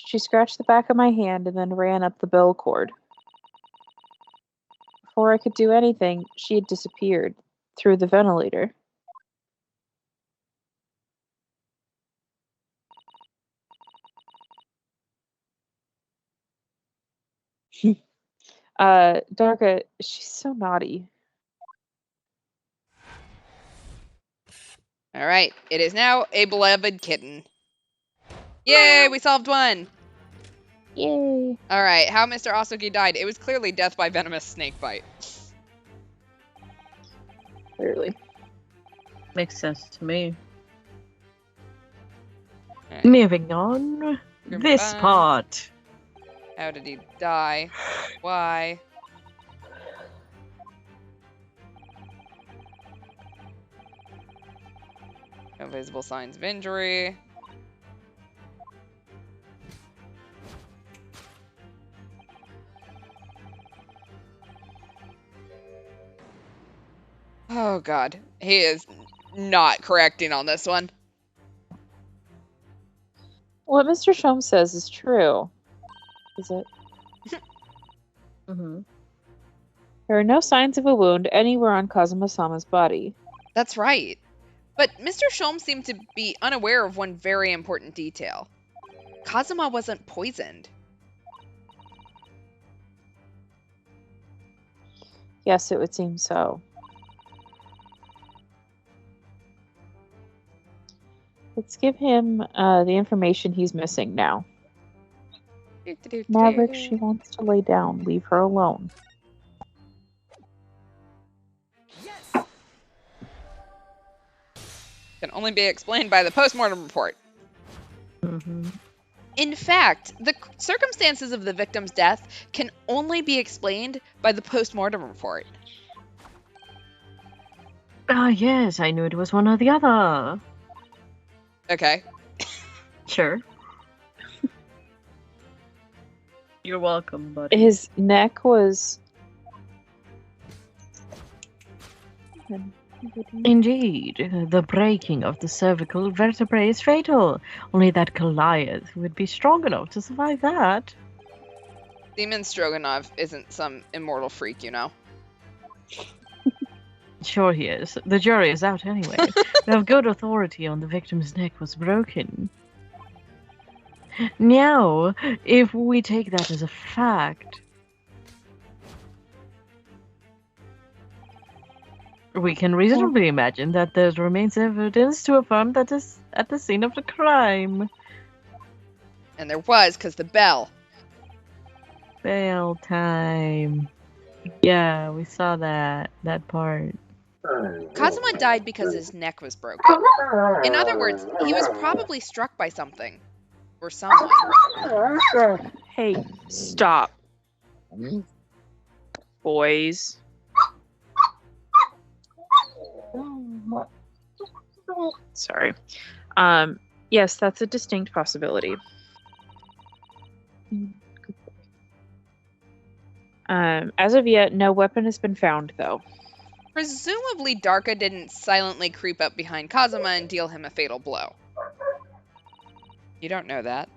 She scratched the back of my hand and then ran up the bell cord. Before I could do anything, she had disappeared through the ventilator. Darka, she's so naughty. Alright. It is now a beloved kitten. Yay! We solved one! Yay! Alright, how Mr. Asugi died. It was clearly death by venomous snake bite. Clearly. Makes sense to me. Right. Moving on. This Goodbye. part. How did he die? Why? No visible signs of injury. Oh god, he is not correcting on this one. What Mr. Shom says is true. Is it? Mm-hmm. There are no signs of a wound anywhere on Kazuma-sama's body. That's right. But Mr. Shulm seemed to be unaware of one very important detail. Kazuma wasn't poisoned. Yes, it would seem so. Let's give him the information he's missing now. Maverick, she wants to lay down. Leave her alone. Can only be explained by the postmortem report. Mm-hmm. In fact, the circumstances of the victim's death can only be explained by the postmortem report. Ah, yes, I knew it was one or the other. Okay. Sure. You're welcome, buddy. His neck was... Indeed, the breaking of the cervical vertebrae is fatal. Only that Goliath would be strong enough to survive that. Demon Stroganoff isn't some immortal freak, you know. Sure he is. The jury is out anyway. We have good authority on the victim's neck was broken. Now, if we take that as a fact, we can reasonably imagine that there remains evidence to affirm that is at the scene of the crime. And there was, because the bell. Bail time. Yeah, we saw that part. Kazuma died because his neck was broken. In other words, he was probably struck by something. Or someone. Hey, stop. Boys. Sorry. Yes, that's a distinct possibility. As of yet, no weapon has been found, though. Presumably, Darka didn't silently creep up behind Kazuma and deal him a fatal blow. You don't know that.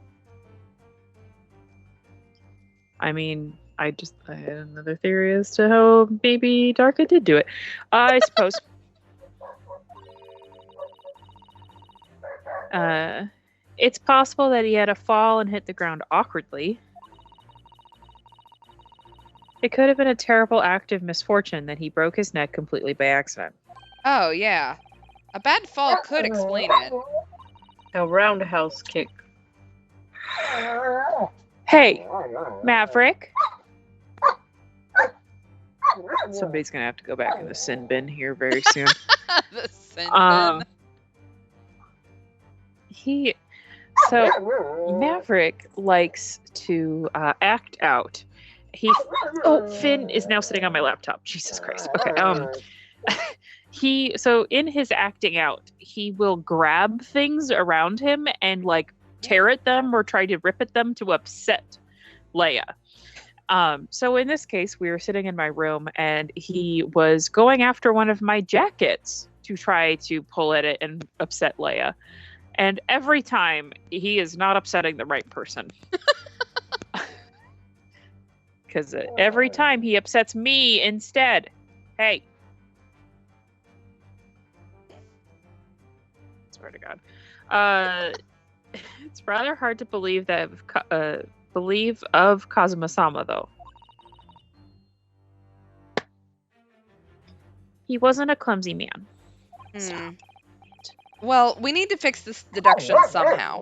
I mean, I had another theory as to how maybe Darka did do it. I suppose. It's possible that he had a fall and hit the ground awkwardly. It could have been a terrible act of misfortune that he broke his neck completely by accident. Oh, yeah. A bad fall could explain it. A roundhouse kick. Hey, Maverick. Somebody's gonna have to go back in the sin bin here very soon. The sin bin. Maverick likes to act out. Finn is now sitting on my laptop. Jesus Christ. Okay. In his acting out, he will grab things around him and tear at them or try to rip at them to upset Leia. So in this case, we were sitting in my room and he was going after one of my jackets to try to pull at it and upset Leia. And every time he is not upsetting the right person. Because every time he upsets me instead. Hey. Swear to God. It's rather hard to believe of Kazuma-sama, though. He wasn't a clumsy man. So. Well, we need to fix this deduction somehow.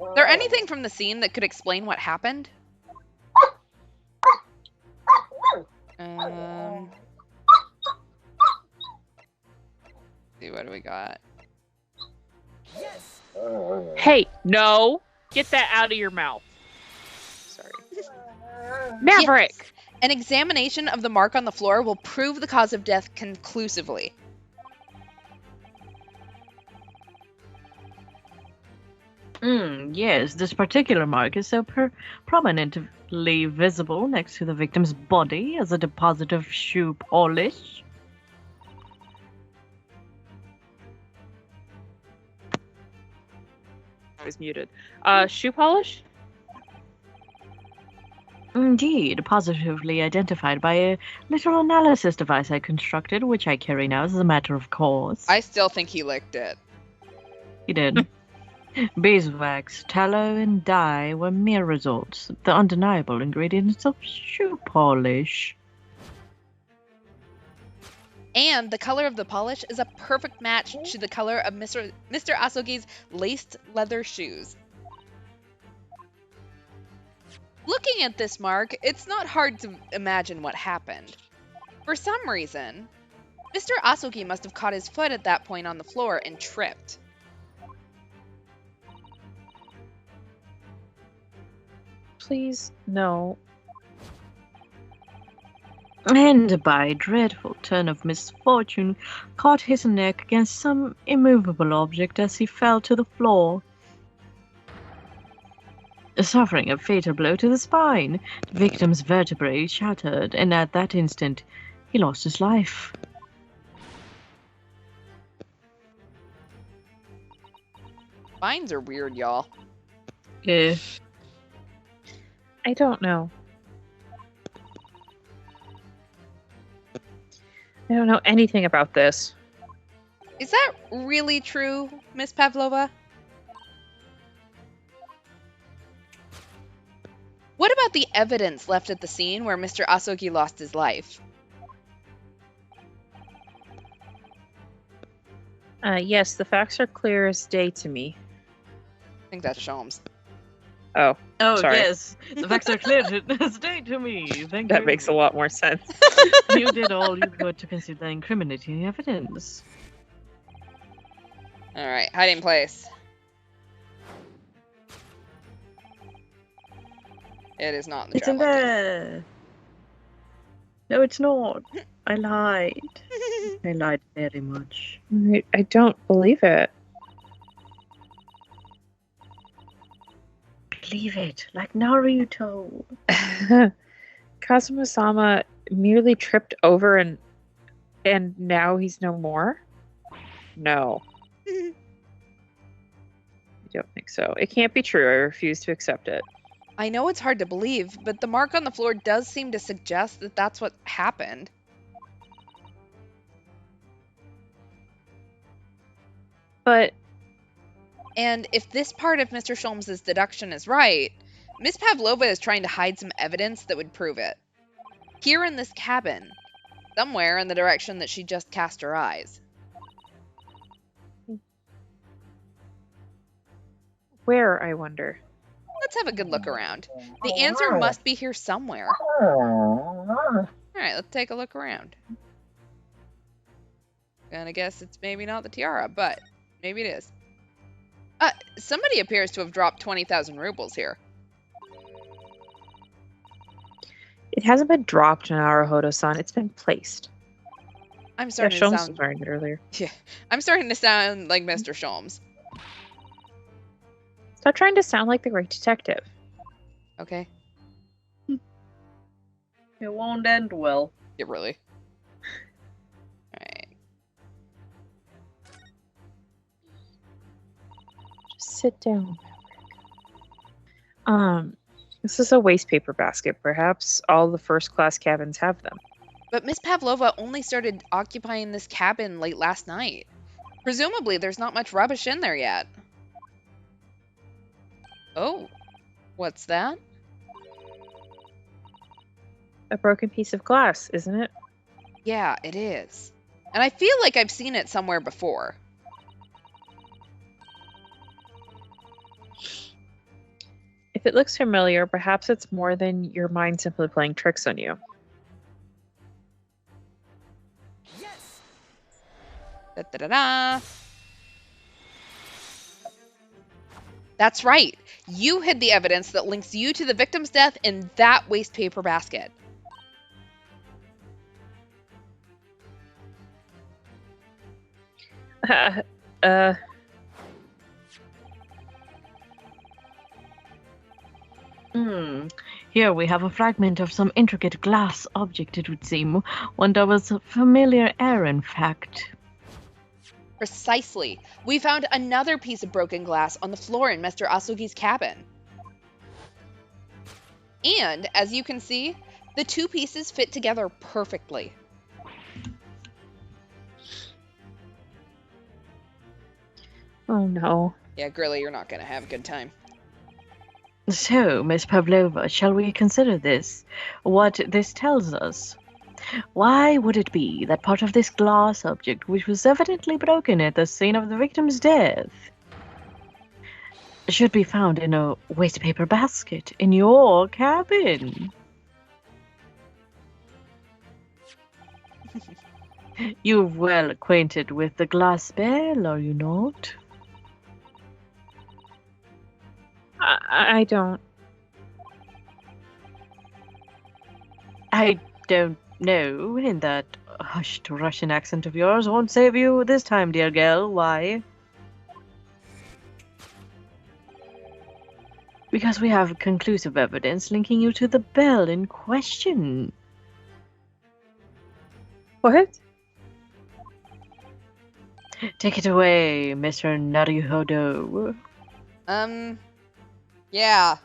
Is there anything from the scene that could explain what happened? See, what do we got? Hey, no! Get that out of your mouth. Sorry. Maverick! Yes. An examination of the mark on the floor will prove the cause of death conclusively. Yes, this particular mark is so prominently visible next to the victim's body as a deposit of shoe polish. I was muted. Shoe polish? Indeed, positively identified by a little analysis device I constructed, which I carry now as a matter of course. I still think he licked it. He did. Beeswax, tallow, and dye were mere results, the undeniable ingredients of shoe polish. And the color of the polish is a perfect match to the color of Mr. Asogi's laced leather shoes. Looking at this mark, it's not hard to imagine what happened. For some reason, Mr. Asogi must have caught his foot at that point on the floor and tripped. Please, no. And by a dreadful turn of misfortune, caught his neck against some immovable object as he fell to the floor, suffering a fatal blow to the spine. The victim's vertebrae shattered, and at that instant, he lost his life. Spines are weird, y'all. Eh. I don't know. I don't know anything about this. Is that really true, Miss Pavlova? What about the evidence left at the scene where Mr. Asogi lost his life? Yes, the facts are clear as day to me. I think that's Sholmes. Oh, Oh, sorry. yes. The facts are clear. Stay to me. Thank you. That makes a lot more sense. You did all you could to consider incriminating evidence. Alright, hiding place. It is not in the It's in traveling case. there. No, it's not. I lied. I lied very much. I don't believe it. Believe it, like Naruto. Kazuma-sama merely tripped over and now he's no more? No. I don't think so. It can't be true. I refuse to accept it. I know it's hard to believe, but the mark on the floor does seem to suggest that that's what happened. But And if this part of Mr. Sholmes' deduction is right, Miss Pavlova is trying to hide some evidence that would prove it. Here in this cabin, somewhere in the direction that she just cast her eyes. where, I wonder? Let's have a good look around. The answer must be here somewhere. Alright, let's take a look around. Gonna guess it's maybe not the tiara, but maybe it is. Somebody appears to have dropped 20,000 rubles here. It hasn't been dropped in Naruhodo-san. It's been placed. I'm Yeah, starting to Sholmes was sound. wearing it earlier. I'm starting to sound like Mr. Sholmes. Stop trying to sound like the great detective. Okay, It won't end well. yeah, really. Alright. Just sit down. This is a waste paper basket. Perhaps all the first-class cabins have them. But Miss Pavlova only started occupying this cabin late last night. Presumably, there's not much rubbish in there yet. Oh, what's that? A broken piece of glass, isn't it? Yeah, it is. And I feel like I've seen it somewhere before. If it looks familiar, perhaps it's more than your mind simply playing tricks on you. Da-da-da-da. That's right. You hid the evidence that links you to the victim's death in that waste paper basket. Here we have a fragment of some intricate glass object, it would seem. One that was familiar air, in fact. Precisely. We found another piece of broken glass on the floor in Mr. Asugi's cabin. And, as you can see, the two pieces fit together perfectly. Oh no. Yeah, Grilly, you're not going to have a good time. So, Miss Pavlova, shall we consider this? What this tells us? Why would it be that part of this glass object, which was evidently broken at the scene of the victim's death, should be found in a waste paper basket in your cabin? You're well acquainted with the glass spell, are you not? I don't. I don't know, and that hushed Russian accent of yours won't save you this time, dear girl. Why? Because we have conclusive evidence linking you to the bell in question. What? Take it away, Mr. Naruhodo. Yeah.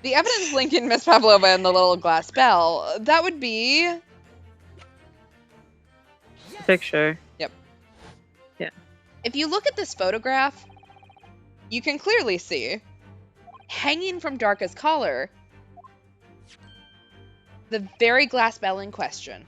The evidence linking Miss Pavlova and the little glass bell, that would be... Picture. Yep. Yeah. If you look at this photograph, you can clearly see, hanging from Darka's collar, the very glass bell in question.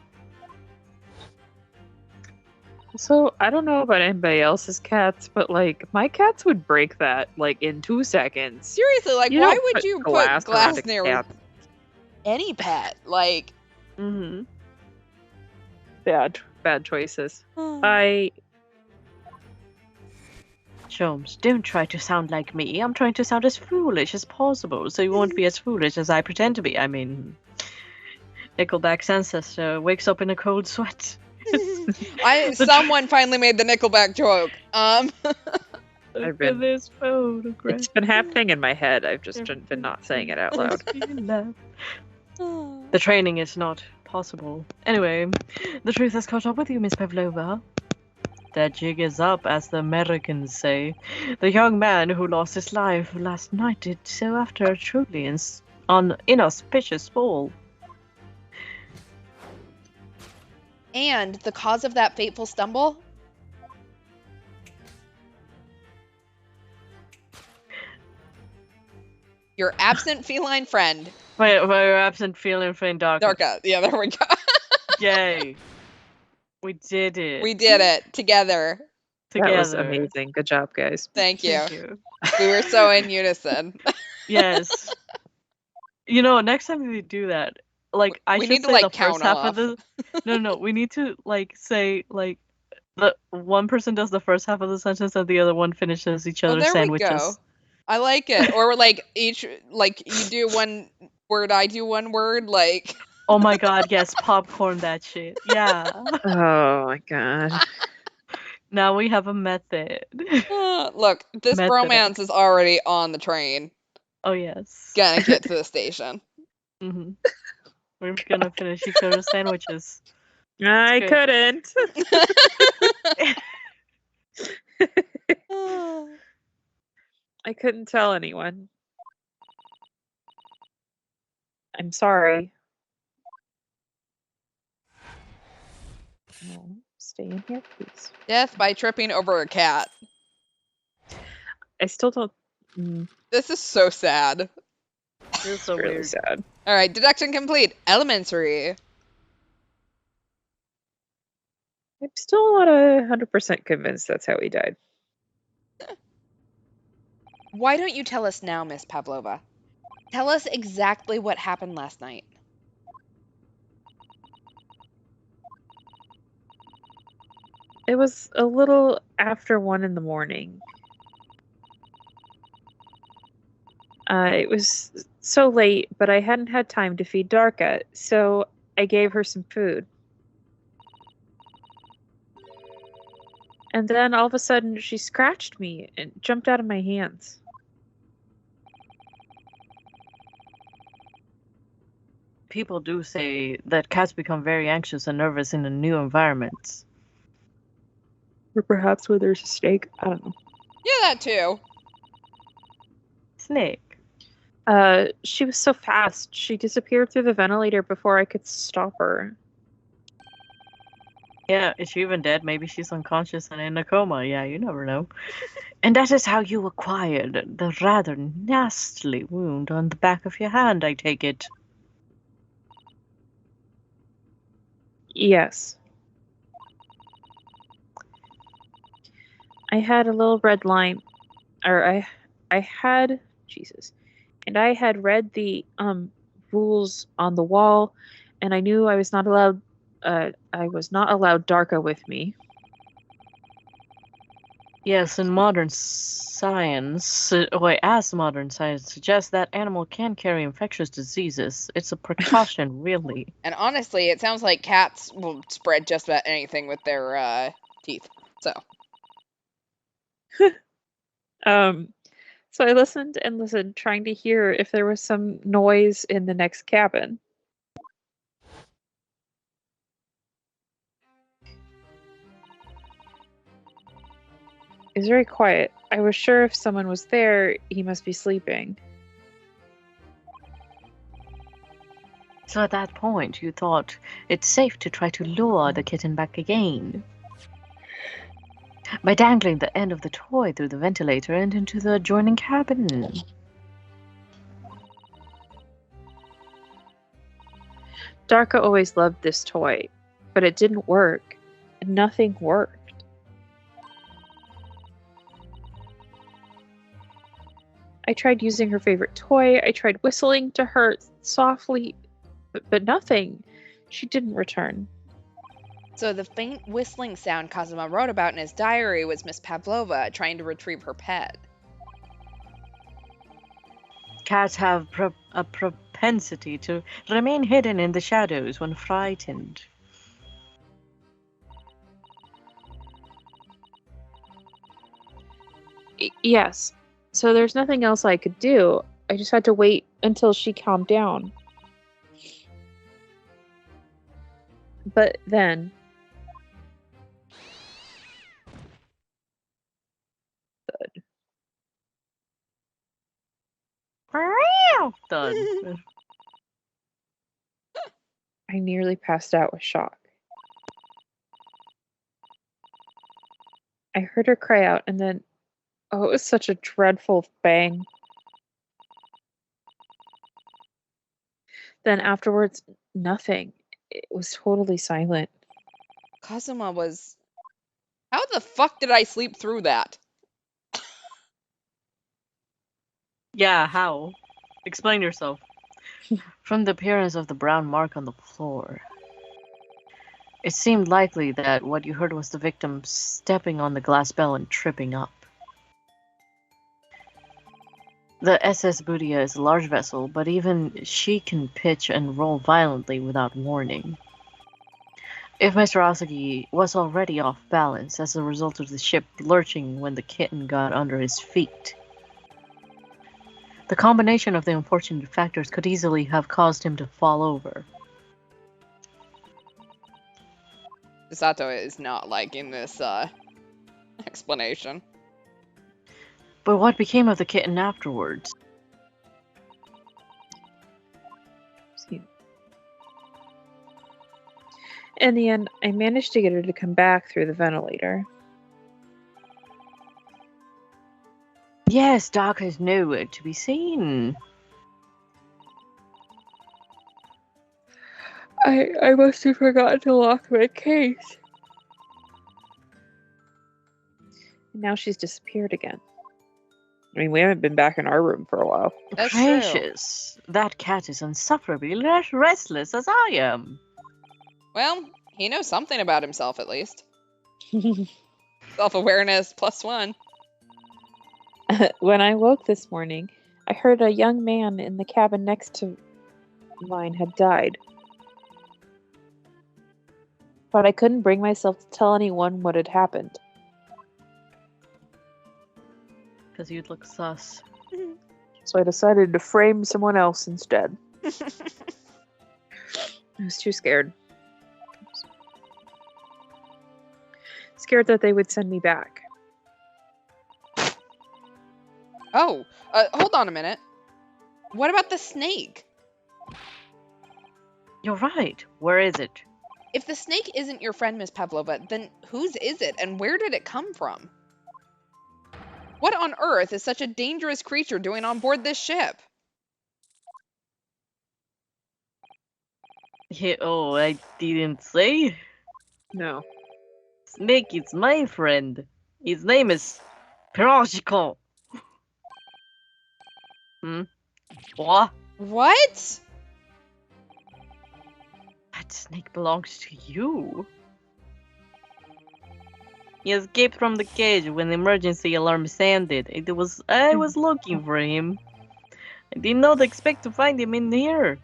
So, I don't know about anybody else's cats, but, like, my cats would break that, like, in 2 seconds. Seriously, like, You why don't would put you glass put glass around a near cat. any pet? Like... Mm-hmm. Bad choices. I... Sholmes, don't try to sound like me. I'm trying to sound as foolish as possible, so you won't be as foolish as I pretend to be. I mean, Nickelback's ancestor wakes up in a cold sweat. Someone finally made the Nickelback joke. I've been- this photograph. It's been happening in my head. I've just been not saying it out loud. The training is not possible. Anyway, the truth has caught up with you, Miss Pavlova. That jig is up, as the Americans say. The young man who lost his life last night did so after a truly inauspicious fall. And the cause of that fateful stumble? Your absent feline friend. My absent feeling friend, Darka. Darka. Yeah, there we go. Yay. We did it. We did it together. Together. That was amazing. Good job, guys. Thank you. Thank you. We were so in unison. Yes. You know, next time we do that, like, I We should need to, say like, the first count half off. of the... No, we need to, like, say, like, the one person does the first half of the sentence and the other one finishes each Oh, other's there sandwiches. we go. I like it. Or like each, like you do one word, I do one word, like. Oh my god, yes, popcorn that shit. Yeah. Oh my god. Now we have a method. Look, this Method. bromance is already on the train. Oh yes. Gonna get to the station. Mm-hmm. We're gonna finish each other's sandwiches. I good. couldn't. I couldn't tell anyone. I'm sorry. No, stay in here, please. Death by tripping over a cat. I still don't. This is so sad. This is so really weird. sad. All right, deduction complete. Elementary. I'm still not 100% convinced that's how he died. Why don't you tell us now, Miss Pavlova? Tell us exactly what happened last night. It was a little after 1 in the morning. It was so late, but I hadn't had time to feed Darka, so I gave her some food. And then all of a sudden, she scratched me and jumped out of my hands. people do say that cats become very anxious and nervous in a new environment. Or perhaps where there's a snake. I don't know. Yeah, that too. Snake. She was so fast. She disappeared through the ventilator before I could stop her. Yeah, is she even dead? Maybe she's unconscious and in a coma. Yeah, you never know. And that is how you acquired the rather nastily wound on the back of your hand, I take it. Yes. I had a little red line, or I had Jesus, and I had read the rules on the wall, and I knew I was not allowed Darka with me. Yes, in modern science, as modern science suggests, that animal can carry infectious diseases. It's a precaution, really. And honestly, it sounds like cats will spread just about anything with their teeth. So. So I listened and listened, trying to hear if there was some noise in the next cabin. It was very quiet. I was sure if someone was there, he must be sleeping. So at that point, you thought it's safe to try to lure the kitten back again. By dangling the end of the toy through the ventilator and into the adjoining cabin. Darka always loved this toy, but it didn't work. Nothing worked. I tried using her favorite toy. I tried whistling to her softly, but nothing. She didn't return. So the faint whistling sound Kazuma wrote about in his diary was Miss Pavlova trying to retrieve her pet. Cats have a propensity to remain hidden in the shadows when frightened. Yes. So there's nothing else I could do. I just had to wait until she calmed down. But then... Thud. I nearly passed out with shock. I heard her cry out, and then, oh, it was such a dreadful bang. Then afterwards, nothing. It was totally silent. Kazuma was... How the fuck did I sleep through that? Yeah, how? Explain yourself. From the appearance of the brown mark on the floor, it seemed likely that what you heard was the victim stepping on the glass bell and tripping up. The SS Budia is a large vessel, but even she can pitch and roll violently without warning. If Mr. Asagi was already off balance as a result of the ship lurching when the kitten got under his feet, the combination of the unfortunate factors could easily have caused him to fall over. Sato is not liking this explanation. But what became of the kitten afterwards? In the end, I managed to get her to come back through the ventilator. Yes, Doc has nowhere to be seen. I must have forgotten to lock my case. And now she's disappeared again. I mean, we haven't been back in our room for a while. That's Gracious, that cat is insufferably restless as I am. Well, he knows something about himself at least. Self-awareness +1. When I woke this morning, I heard a young man in the cabin next to mine had died. But I couldn't bring myself to tell anyone what had happened. Because you'd look sus. So I decided to frame someone else instead. I was too scared. Scared that they would send me back. Oh, hold on a minute. What about the snake? You're right. Where is it? If the snake isn't your friend, Miss Pavlova, then whose is it, and where did it come from? What on earth is such a dangerous creature doing on board this ship? Oh, I didn't say. No. Snake is my friend. His name is Piroshiko. What? What? That snake belongs to you. He escaped from the cage when the emergency alarm sounded. I was looking for him. I did not expect to find him in here.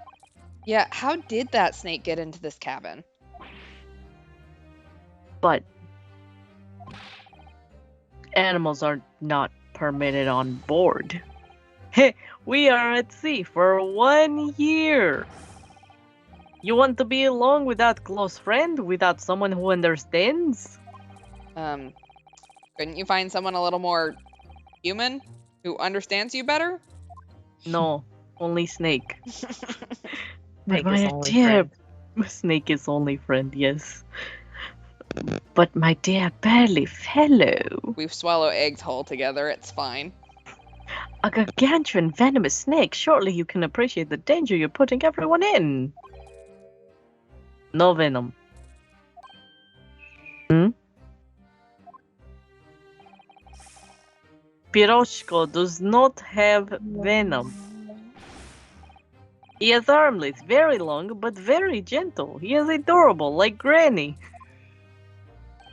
Yeah, how did that snake get into this cabin? But animals are not permitted on board. We are at sea for 1 year. You want to be alone without close friend, without someone who understands? Couldn't you find someone a little more human who understands you better? No, only Snake. Snake my is only dear friend. Snake is only friend, yes. But my dear burly fellow, We swallow eggs whole together, it's fine. a gargantuan venomous snake, surely you can appreciate the danger you're putting everyone in. No venom. Piroshko does not have venom. He is armless, very long, but very gentle. He is adorable, like Granny.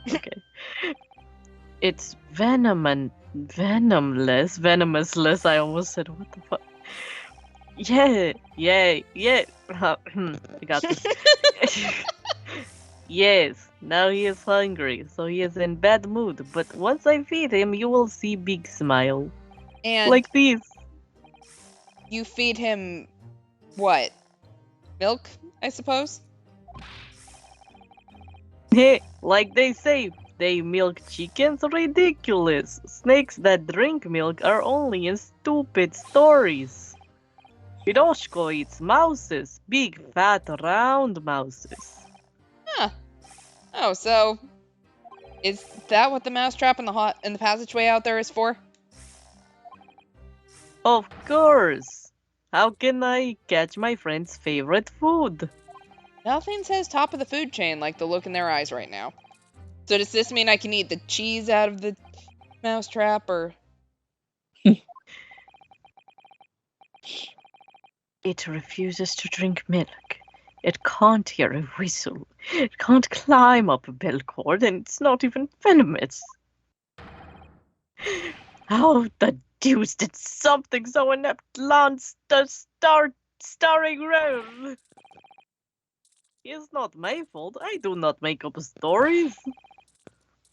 Okay. It's venomless. Venoumousness, I almost said, what the fuck? Yeah. I got this. Yes, now he is hungry, so he is in bad mood. But once I feed him, you will see big smile. And Like this. you feed him what? Milk, I suppose? Like they say, they milk chickens? Ridiculous. Snakes that drink milk are only in stupid stories. Piroshko eats mouses. Big, fat, round mouses. Huh. Oh, so is that what the mousetrap in the passageway out there is for? Of course. How can I catch my friend's favorite food? Nothing says top of the food chain like the look in their eyes right now. So does this mean I can eat the cheese out of the mousetrap, or? It refuses to drink milk. It can't hear a whistle. It can't climb up a bell cord, and it's not even venomous. How the deuce did something so inept launch the starring role? It's not my fault. I do not make up stories.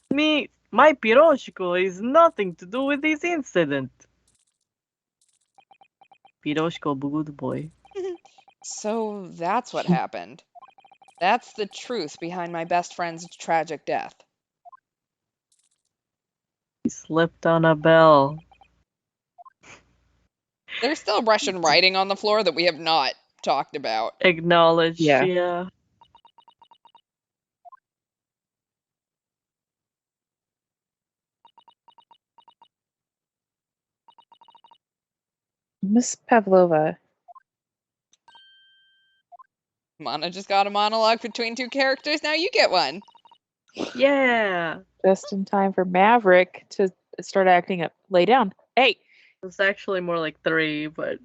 My Piroshko has nothing to do with this incident. Piroshko, good boy. So that's what happened. That's the truth behind my best friend's tragic death. He slipped on a bell. There's still Russian writing on the floor that we have not talked about. Acknowledged, Yeah. yeah. Miss Pavlova. Mana just got a monologue between two characters, now you get one. Yeah. Just in time for Maverick to start acting up. Lay down. Hey! It's actually more like 3, but...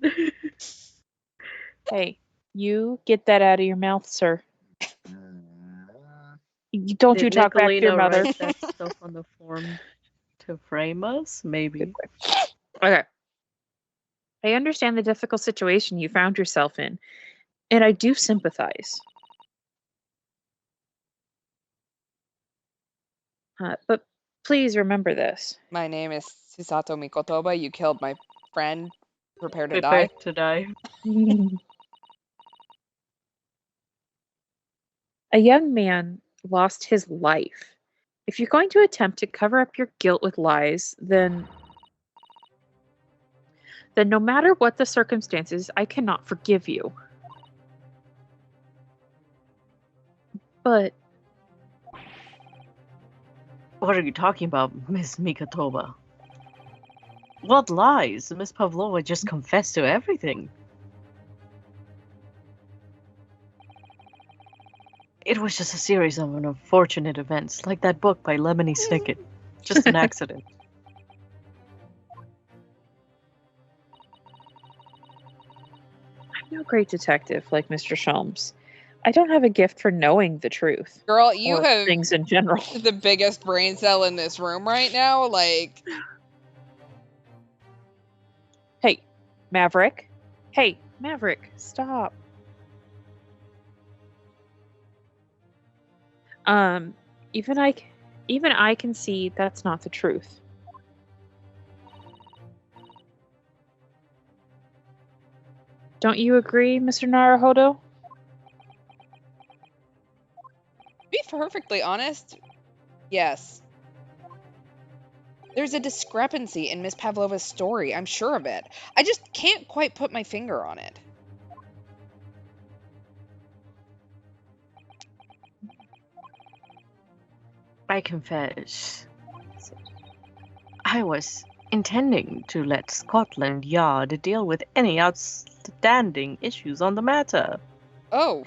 Hey, you get that out of your mouth, sir. Don't you talk back to your Nicolina mother. write that stuff on the form to frame us? Maybe. Okay. I understand the difficult situation you found yourself in, and I do sympathize. But please remember this. My name is Susato Mikotoba. You killed my friend. Prepare to Prepare die. to die. A young man lost his life. If you're going to attempt to cover up your guilt with lies, then no matter what the circumstances, I cannot forgive you. But What are you talking about, Miss Mikatoba? What lies? Miss Pavlova just confessed to everything. It was just a series of unfortunate events, like that book by Lemony Snicket. Just an accident. I'm no great detective like Mr. Sholmes. I don't have a gift for knowing the truth. Girl, you or have things in general. the biggest brain cell in this room right now. Like, Hey, Maverick. Hey, Maverick, stop. Even I can see that's not the truth. Don't you agree, Mr. Naruhodo? to be perfectly honest, yes. There's a discrepancy in Miss Pavlova's story, I'm sure of it. I just can't quite put my finger on it. I confess, I was intending to let Scotland Yard deal with any outstanding issues on the matter. Oh,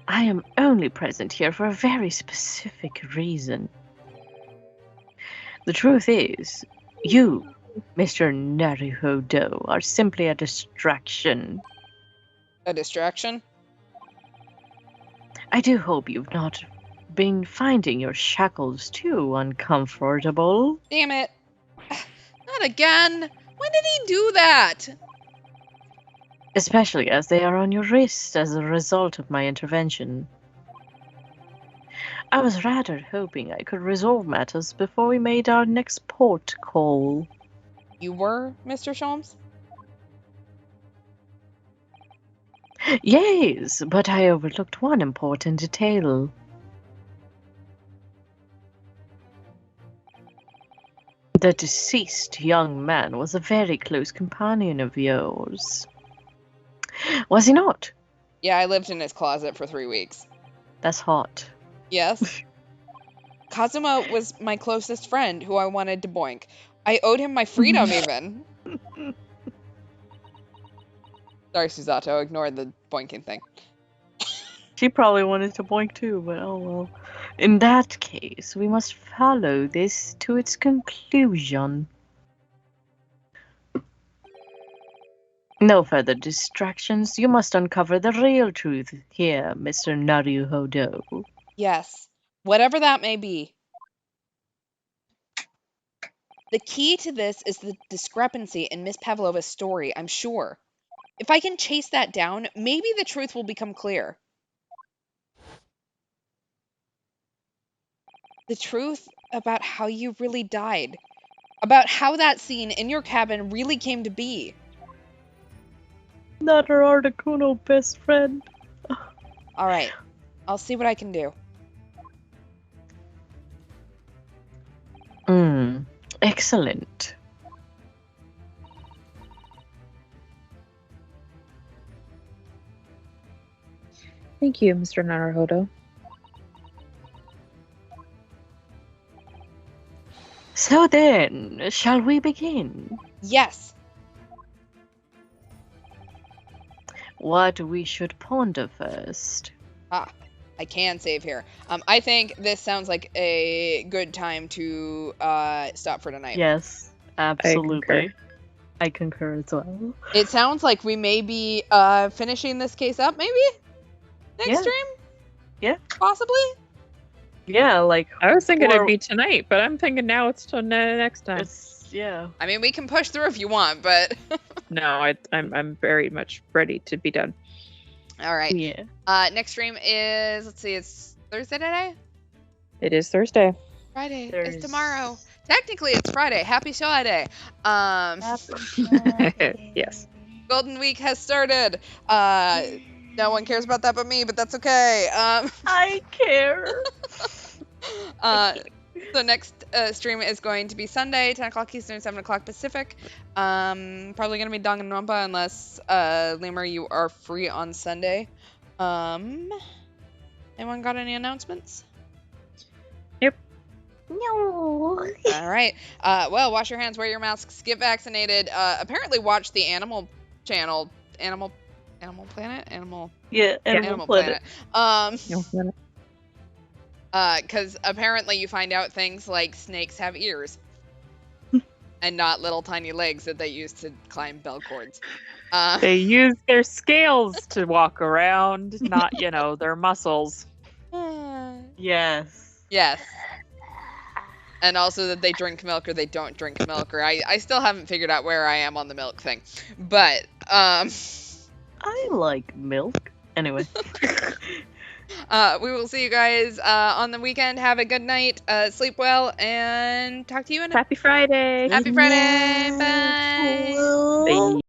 I am only present here for a very specific reason. The truth is, you, Mr. Naruhodo, are simply a distraction. a distraction? I do hope you've not been finding your shackles too uncomfortable. Damn it. Not again. When did he do that? Especially as they are on your wrist as a result of my intervention. I was rather hoping I could resolve matters before we made our next port call. You were, Mr. Sholmes? Yes, but I overlooked one important detail. The deceased young man was a very close companion of yours. Was he not? Yeah, I lived in his closet for 3 weeks. That's hot. Yes. Kazuma was my closest friend who I wanted to boink. I owed him my freedom, even. Sorry, Susato, ignore the boinking thing. She probably wanted to boink too, but oh well. In that case, we must follow this to its conclusion. No further distractions. You must uncover the real truth here, Mr. Naruhodo. Yes, whatever that may be. The key to this is the discrepancy in Miss Pavlova's story, I'm sure. If I can chase that down, maybe the truth will become clear. The truth about how you really died. About how that scene in your cabin really came to be. Not her Articuno best friend. Alright, I'll see what I can do. Excellent. Thank you, Mr. Naruhodo. So then, shall we begin? Yes. What we should ponder first. I can save here. I think this sounds like a good time to stop for tonight. Yes, absolutely. I concur as well. It sounds like we may be finishing this case up, maybe? Next stream? Yeah. Possibly? Yeah, like... I was thinking it'd be tonight, but I'm thinking now it's till next time. Yeah. I mean, we can push through if you want, but... No, I'm very much ready to be done. All right. Yeah. Next stream is, let's see, it's Thursday today? It is Thursday. Friday. It's tomorrow. Technically, it's Friday. Happy Friday. Yes. Golden Week has started. No one cares about that but me, but that's okay. I care. The next stream is going to be Sunday, 10 o'clock Eastern, 7 o'clock Pacific. Probably going to be Danganronpa unless, Lemur, you are free on Sunday. Anyone got any announcements? No. All right. Well, wash your hands, wear your masks, get vaccinated. Apparently watch the Animal Channel. Animal Planet? Yeah, Animal Planet. Because apparently you find out things like snakes have ears. And not little tiny legs that they use to climb bell cords. They use their scales to walk around, not, their muscles. Yes. Yes. And also that they drink milk or they don't drink milk, or I still haven't figured out where I am on the milk thing. But, I like milk. Anyway. We will see you guys on the weekend. Have a good night. Sleep well, and talk to you in a Happy Friday. Happy Friday. Yes. Bye. Whoa. Bye.